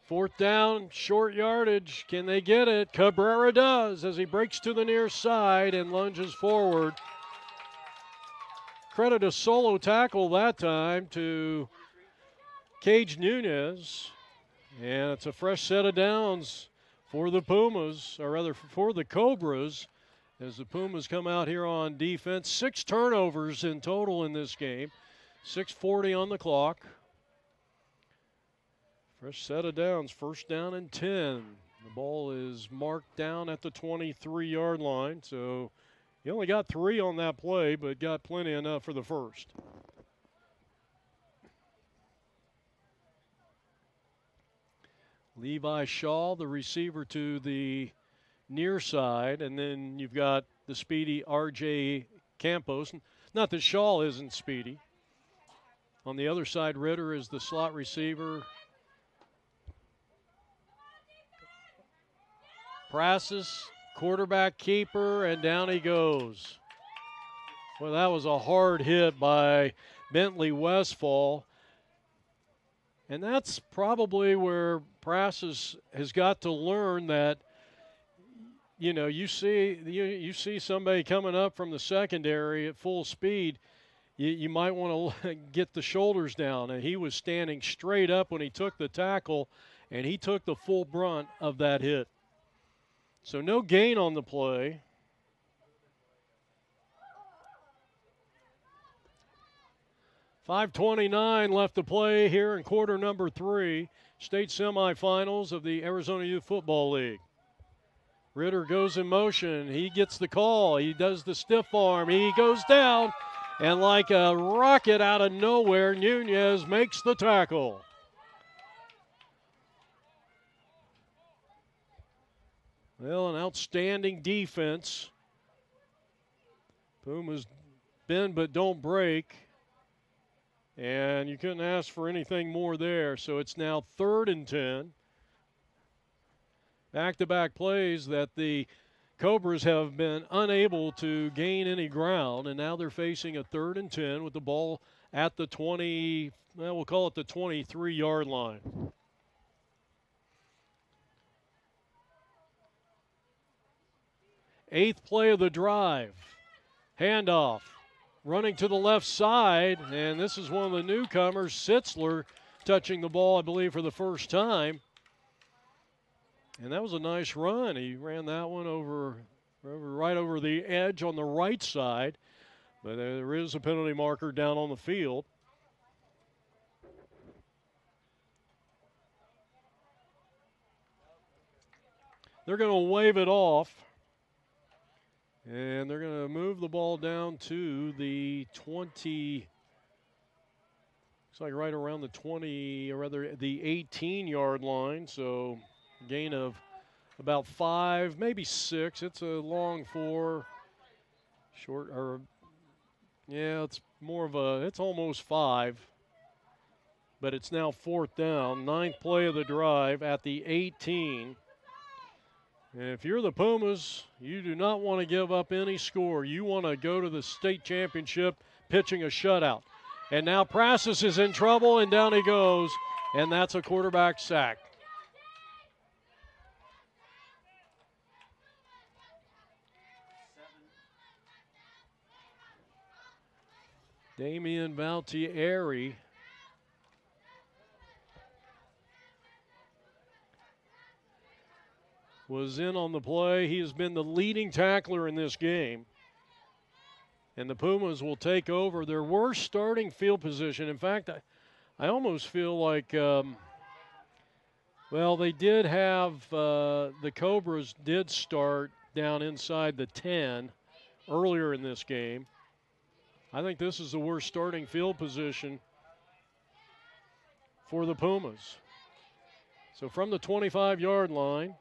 Speaker 1: Fourth down, short yardage. Can they get it? Cabrera does as he breaks to the near side and lunges forward. Credit a solo tackle that time to Cage Nunez. And it's a fresh set of downs for the Pumas, or rather for the Cobras, as the Pumas come out here on defense. 6 turnovers in total in this game. 6:40 on the clock. Fresh set of downs, 1st down and 10. The ball is marked down at the 23-yard line, so he only got 3 on that play, but got plenty enough for the first. Levi Shaw, the receiver to the near side, and then you've got the speedy R.J. Campos. Not that Shaw isn't speedy. On the other side, Ritter is the slot receiver. Prassis, quarterback keeper, and down he goes. Well, that was a hard hit by Bentley Westfall. And that's probably where Prassis has got to learn that, you know, you see somebody coming up from the secondary at full speed, you might want to get the shoulders down. And he was standing straight up when he took the tackle, and he took the full brunt of that hit. So no gain on the play. .5:29 left to play here in quarter number 3. State semifinals of the Arizona Youth Football League. Ritter goes in motion. He gets the call. He does the stiff arm. He goes down. And like a rocket out of nowhere, Nunez makes the tackle. Well, an outstanding defense. Pumas bend but don't break. And you couldn't ask for anything more there. So it's now 3rd and 10. Back-to-back plays that the Cobras have been unable to gain any ground. And now they're facing a 3rd and 10 with the ball at the 20, well, we'll call it the 23-yard line. Eighth play of the drive. Handoff. Running to the left side, and this is one of the newcomers, Sitzler, touching the ball, I believe, for the first time. And that was a nice run. He ran that one right over the edge on the right side. But there is a penalty marker down on the field. They're going to wave it off. And they're going to move the ball down to the 20, looks like right around the 20, or rather the 18-yard line. So gain of about 5, maybe 6. It's a long 4, short, or yeah, it's more of a, it's almost 5. But it's now 4th down, 9th play of the drive at the 18. And if you're the Pumas, you do not want to give up any score. You want to go to the state championship pitching a shutout. And now Prassis is in trouble, and down he goes, and that's a quarterback sack. Damian Valtieri was in on the play. He has been the leading tackler in this game. And the Pumas will take over their worst starting field position. In fact, I almost feel like, well, they did have, the Cobras did start down inside the 10 earlier in this game. I think this is the worst starting field position for the Pumas. So from the 25-yard line,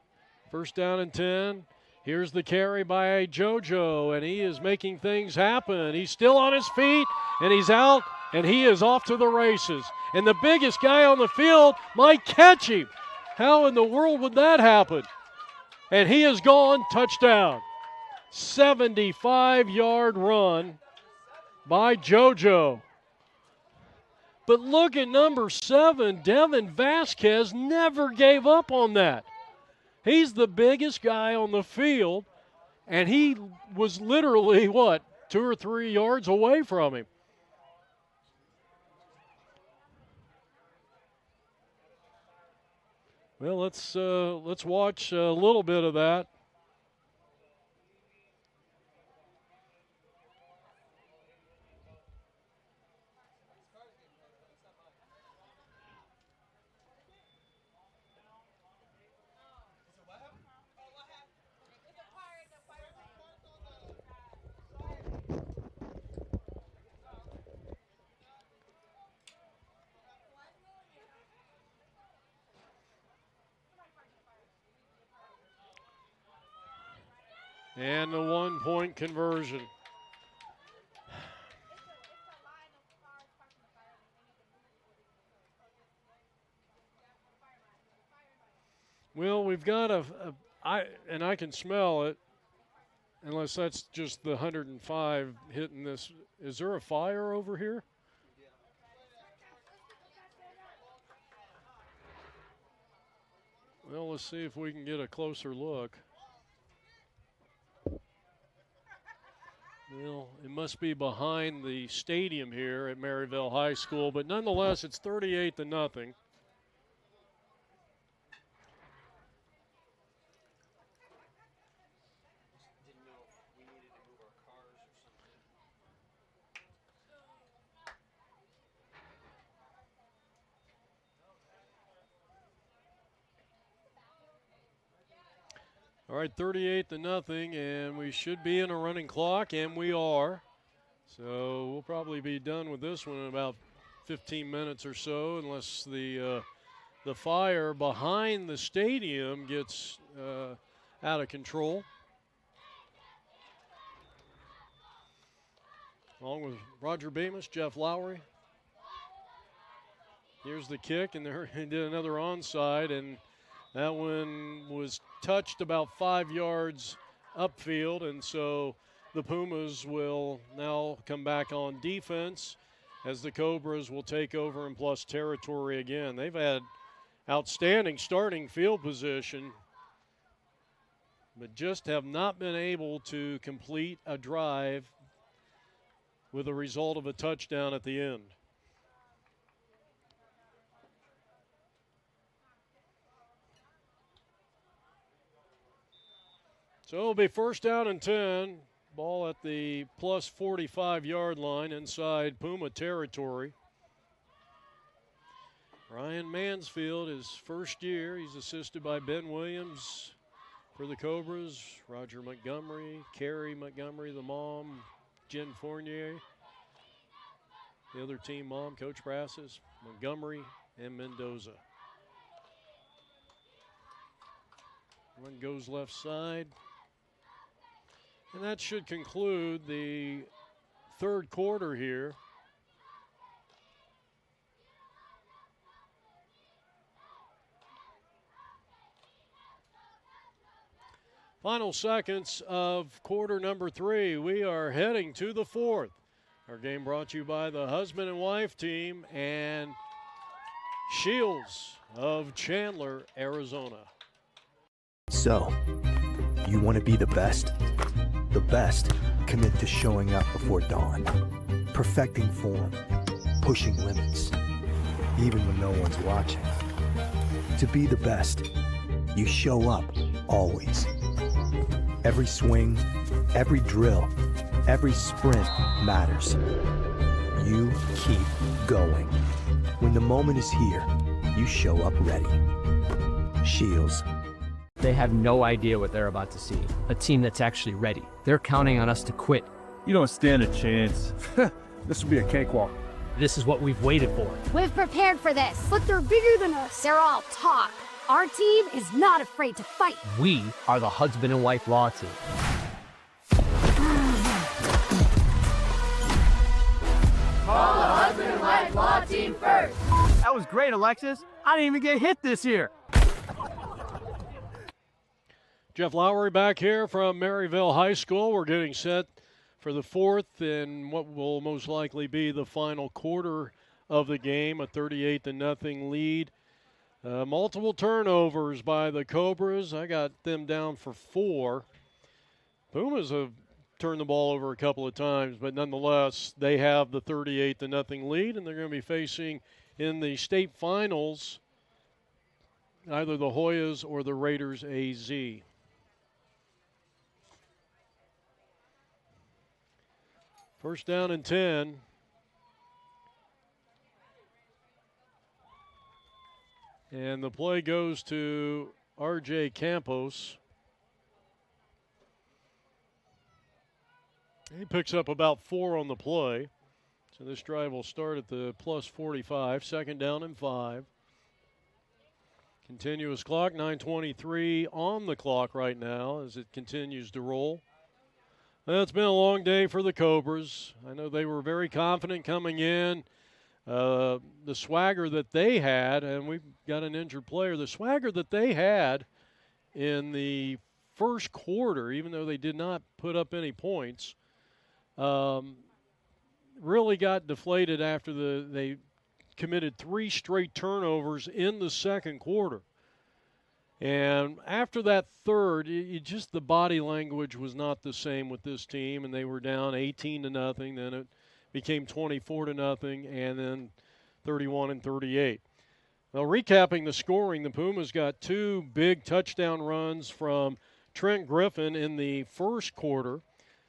Speaker 1: first down and 10. Here's the carry by JoJo, and he is making things happen. He's still on his feet, and he's out, and he is off to the races. And the biggest guy on the field might catch him. How in the world would that happen? And he is gone, touchdown. 75-yard run by JoJo. But look at number 7, Devin Vasquez never gave up on that. He's the biggest guy on the field, and he was literally, 2 or 3 yards away from him. Well, let's watch a little bit of that. And the 1-point conversion. Well, we've got and I can smell it, unless that's just the 105 hitting this. Is there a fire over here? Well, let's see if we can get a closer look. Well, it must be behind the stadium here at Maryville High School, but nonetheless, it's 38-0.
Speaker 2: Didn't know if we needed to move our cars or something.
Speaker 1: All right, 38-0, and we should be in a running clock, and we are. So we'll probably be done with this one in about 15 minutes or so, unless the fire behind the stadium gets out of control. Along with Roger Bemis, Jeff Lowry. Here's the kick, and he did another onside, and that one was touched about 5 yards upfield, and so the Pumas will now come back on defense as the Cobras will take over and plus territory again. They've had outstanding starting field position, but just have not been able to complete a drive with a result of a touchdown at the end. So it'll be first down and 10. Ball at the plus 45-yard line inside Puma territory. Ryan Mansfield, his first year. He's assisted by Ben Williams for the Cobras. Roger Montgomery, Carrie Montgomery, the mom, Jen Fournier. The other team mom, Coach Brasses, Montgomery, and Mendoza. Run goes left side. And that should conclude the third quarter here. Final seconds of quarter number 3. We are heading to the fourth. Our game brought to you by the husband and wife team and Shields of Chandler, Arizona.
Speaker 3: So, you want to be the best? The best commit to showing up before dawn, perfecting form, pushing limits, even when no one's watching. To be the best, you show up always. Every swing, every drill, Every sprint matters. You keep going. When the moment is here, you show up ready. Shields.
Speaker 4: They have no idea what they're about to see. A team that's actually ready. They're counting on us to quit.
Speaker 5: You don't stand a chance. This will be a cakewalk.
Speaker 4: This is what we've waited for.
Speaker 6: We've prepared for this, but they're bigger than us. They're all talk. Our team is not afraid to fight.
Speaker 4: We are the husband and wife law team.
Speaker 7: Call the husband and wife law team first.
Speaker 4: That was great, Alexis. I didn't even get hit this year.
Speaker 1: Jeff Lowry back here from Maryville High School. We're getting set for the fourth and what will most likely be the final quarter of the game, a 38-0 lead. Multiple turnovers by the Cobras. I got them down for 4. Pumas have turned the ball over a couple of times, but nonetheless, they have the 38-0 lead, and they're going to be facing in the state finals either the Hoyas or the Raiders AZ. First down and 10. And the play goes to R.J. Campos. He picks up about 4 on the play. So this drive will start at the plus 45. Second down and 5. Continuous clock, 9:23 on the clock right now as it continues to roll. Well, it's been a long day for the Cobras. I know they were very confident coming in. The swagger that they had, and we've got an injured player, the swagger that they had in the first quarter, even though they did not put up any points, really got deflated after they committed 3 straight turnovers in the second quarter. And after that third, just the body language was not the same with this team, and they were down 18-0. Then it became 24-0, and then 31-38. Now, recapping the scoring, the Pumas got 2 big touchdown runs from Trent Griffin in the first quarter,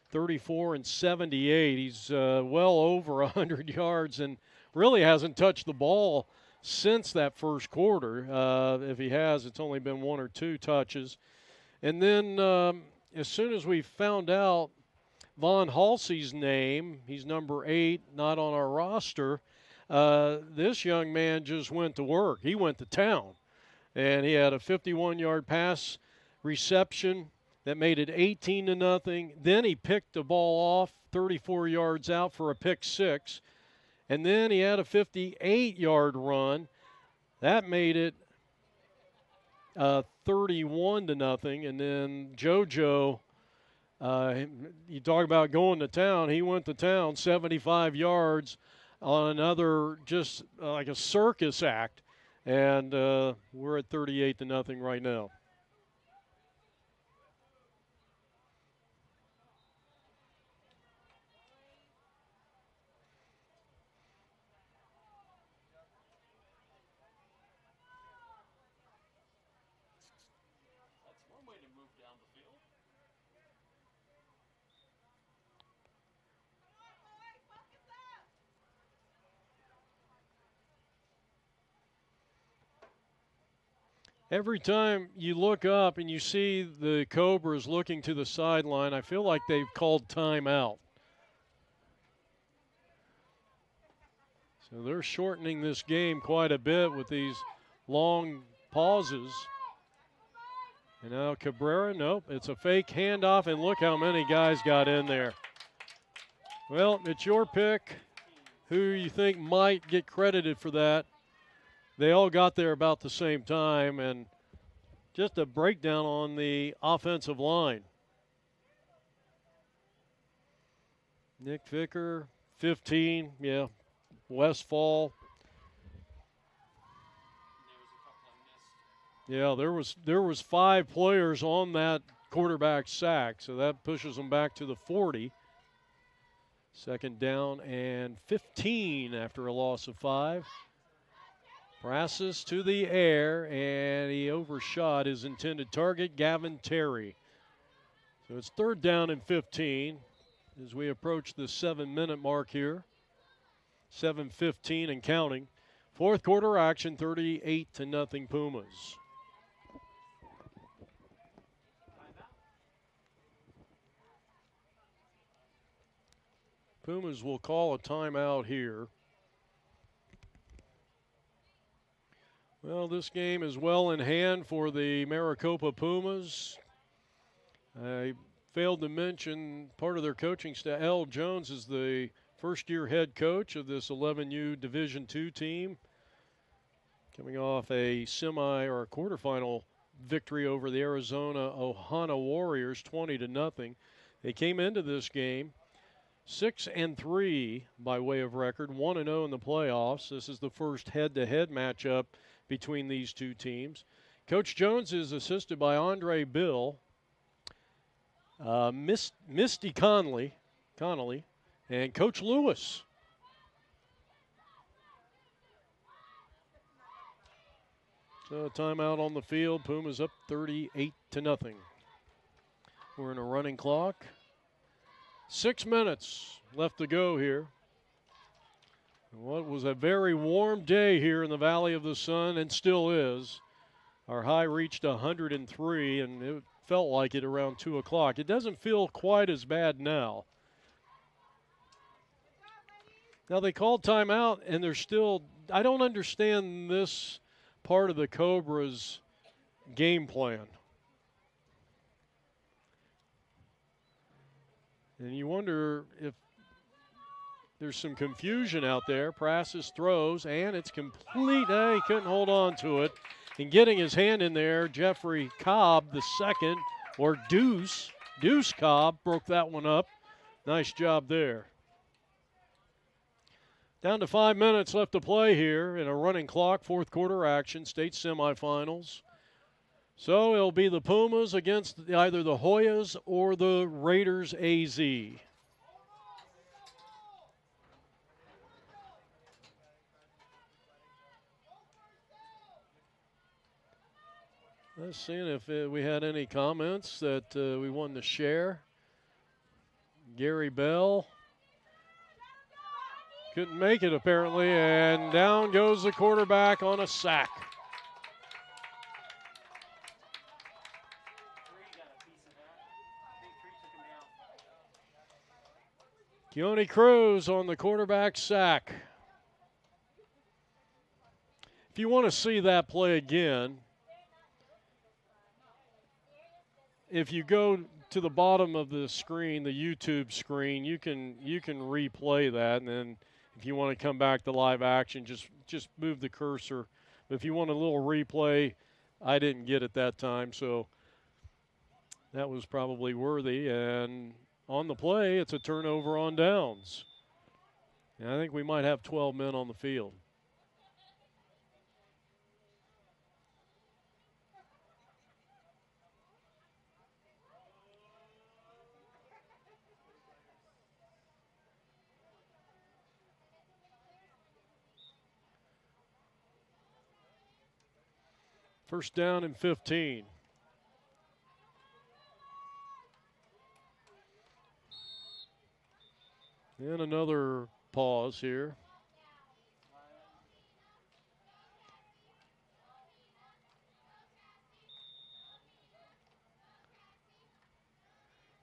Speaker 1: 34 and 78. He's well over 100 yards and really hasn't touched the ball since that first quarter. If he has, it's only been 1 or 2 touches. And then as soon as we found out Von Halsey's name, he's number 8, not on our roster, this young man just went to work. He went to town. And he had a 51-yard pass reception that made it 18-0. Then he picked the ball off 34 yards out for a pick 6. And then he had a 58-yard run. That made it 31-0. And then JoJo, you talk about going to town. He went to town 75 yards on another just like a circus act. And we're at 38-0 right now. Every time you look up and you see the Cobras looking to the sideline, I feel like they've called timeout. So they're shortening this game quite a bit with these long pauses. And now Cabrera, nope, it's a fake handoff, and look how many guys got in there. Well, it's your pick. Who you think might get credited for that? They all got there about the same time, and just a breakdown on the offensive line. Nick Vicker, 15, yeah. Westfall. Yeah, there was 5 players on that quarterback sack, so that pushes them back to the 40. Second down and 15 after a loss of 5. Brassis to the air, and he overshot his intended target, Gavin Terry. So it's third down and 15. as we approach the 7-minute mark here. 7:15 and counting. Fourth quarter action, 38-0 Pumas. Pumas will call a timeout here. Well, this game is well in hand for the MARICOPA Pumas. I failed to mention part of their coaching staff. Al Jones is the first-year head coach of this 11U Division II team, coming off a semi or a quarterfinal victory over the Arizona Ohana Warriors, 20-0. They came into this game 6-3 by way of record, 1-0 in the playoffs. This is the first head-to-head matchup between these two teams. Coach Jones is assisted by Andre Bill, Misty Connolly, and Coach Lewis. So a timeout on the field. Pumas up 38-0. We're in a running clock. 6 minutes left to go here. What was a very warm day here in the Valley of the Sun, and still is. Our high reached 103, and it felt like it around 2 o'clock. It doesn't feel quite as bad now. Now they called timeout, and they're still, I don't understand this part of the Cobras game plan. And you wonder if there's some confusion out there. Prassis throws, and it's complete. He couldn't hold on to it. And getting his hand in there, Jeffrey Cobb, the second, or Deuce Cobb, broke that one up. Nice job there. Down to 5 minutes left to play here in a running clock, fourth quarter action, state semifinals. So it'll be the Pumas against either the Hoyas or the Raiders AZ. Let's see if we had any comments that we wanted to share. Gary Bell couldn't make it apparently, and down goes the quarterback on a sack. Keone Cruz on the quarterback sack. If you want to see that play again, if you go to the bottom of the screen, the YouTube screen, you can replay that, and then if you want to come back to live action, just move the cursor. But if you want a little replay, I didn't get it that time, so that was probably worthy. And on the play, it's a turnover on downs. And I think we might have 12 men on the field. First down and 15. And another pause here.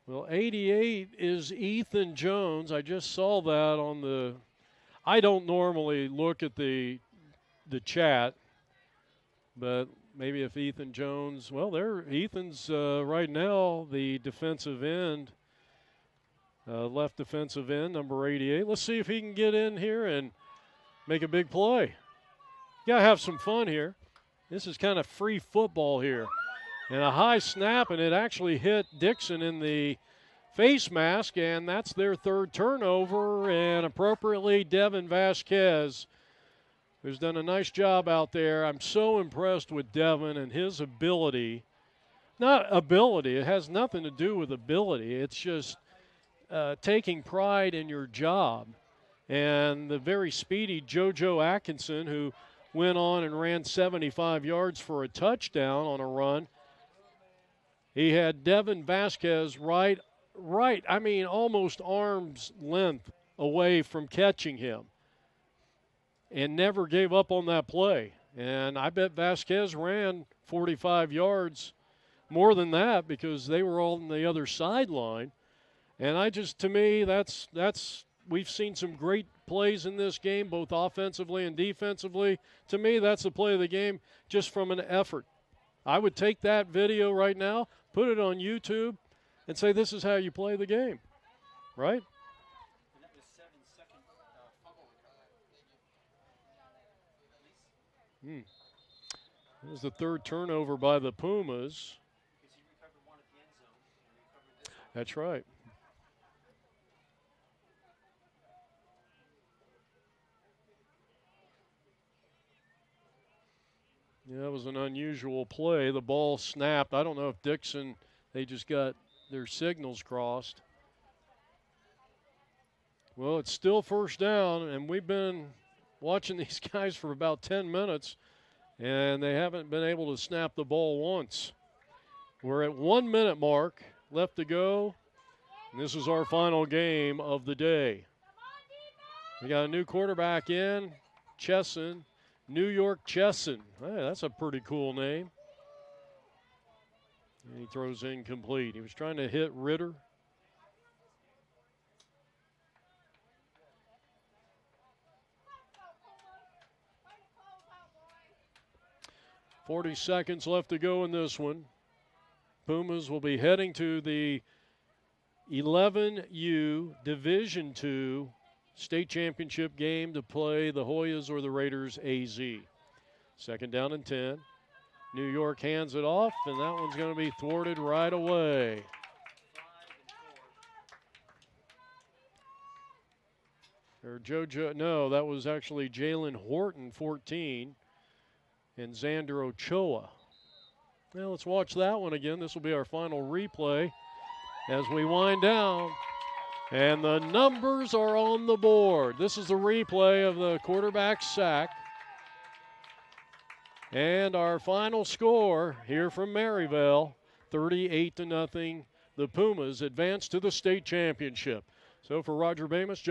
Speaker 1: Well, 88 is Ethan Jones. I just saw that on the, I don't normally look at the chat, but maybe if Ethan Jones, well, Ethan's right now the defensive end, left defensive end, number 88. Let's see if he can get in here and make a big play. You gotta have some fun here. This is kind of free football here. And a high snap, and it actually hit Dixon in the face mask, and that's their third turnover. And appropriately, Devin Vasquez, who's done a nice job out there. I'm so impressed with Devin and his ability. Not ability, it has nothing to do with ability. It's just taking pride in your job. And the very speedy JoJo Atkinson, who went on and ran 75 yards for a touchdown on a run. He had Devin Vasquez right right, I mean, almost arm's length away from catching him, and never gave up on that play. And I bet Vasquez ran 45 yards more than that because they were all on the other sideline. And to me, we've seen some great plays in this game, both offensively and defensively. To me, that's the play of the game just from an effort. I would take that video right now, put it on YouTube, and say this is how you play the game, right?
Speaker 2: And that was 7-second fumble recovery.
Speaker 1: It was the third turnover by the Pumas.
Speaker 2: Because he recovered one at the end zone and recovered this one.
Speaker 1: That's right. Yeah, it was an unusual play. The ball snapped. I don't know if Dixon, they just got their signals crossed. Well, it's still first down, and we've been watching these guys for about 10 minutes, and they haven't been able to snap the ball once. We're at 1 minute mark left to go, and this is our final game of the day. We got a new quarterback in, Chesson. New York Chesson. Hey, that's a pretty cool name. And he throws incomplete. He was trying to hit Ritter. $40 left to go in this one. Pumas will be heading to the 11U Division II state championship game to play the Hoyas or the Raiders AZ. Second down and 10. New York hands it off, and that one's going to be thwarted right away. 5 and 4. No, that was actually Jalen Horton, 14, and Xander Ochoa. Well, let's watch that one again. This will be our final replay as we wind down. And the numbers are on the board. This is the replay of the quarterback sack. And our final score here from Maryville, 38-0. The Pumas advance to the state championship. So for Roger Bamus,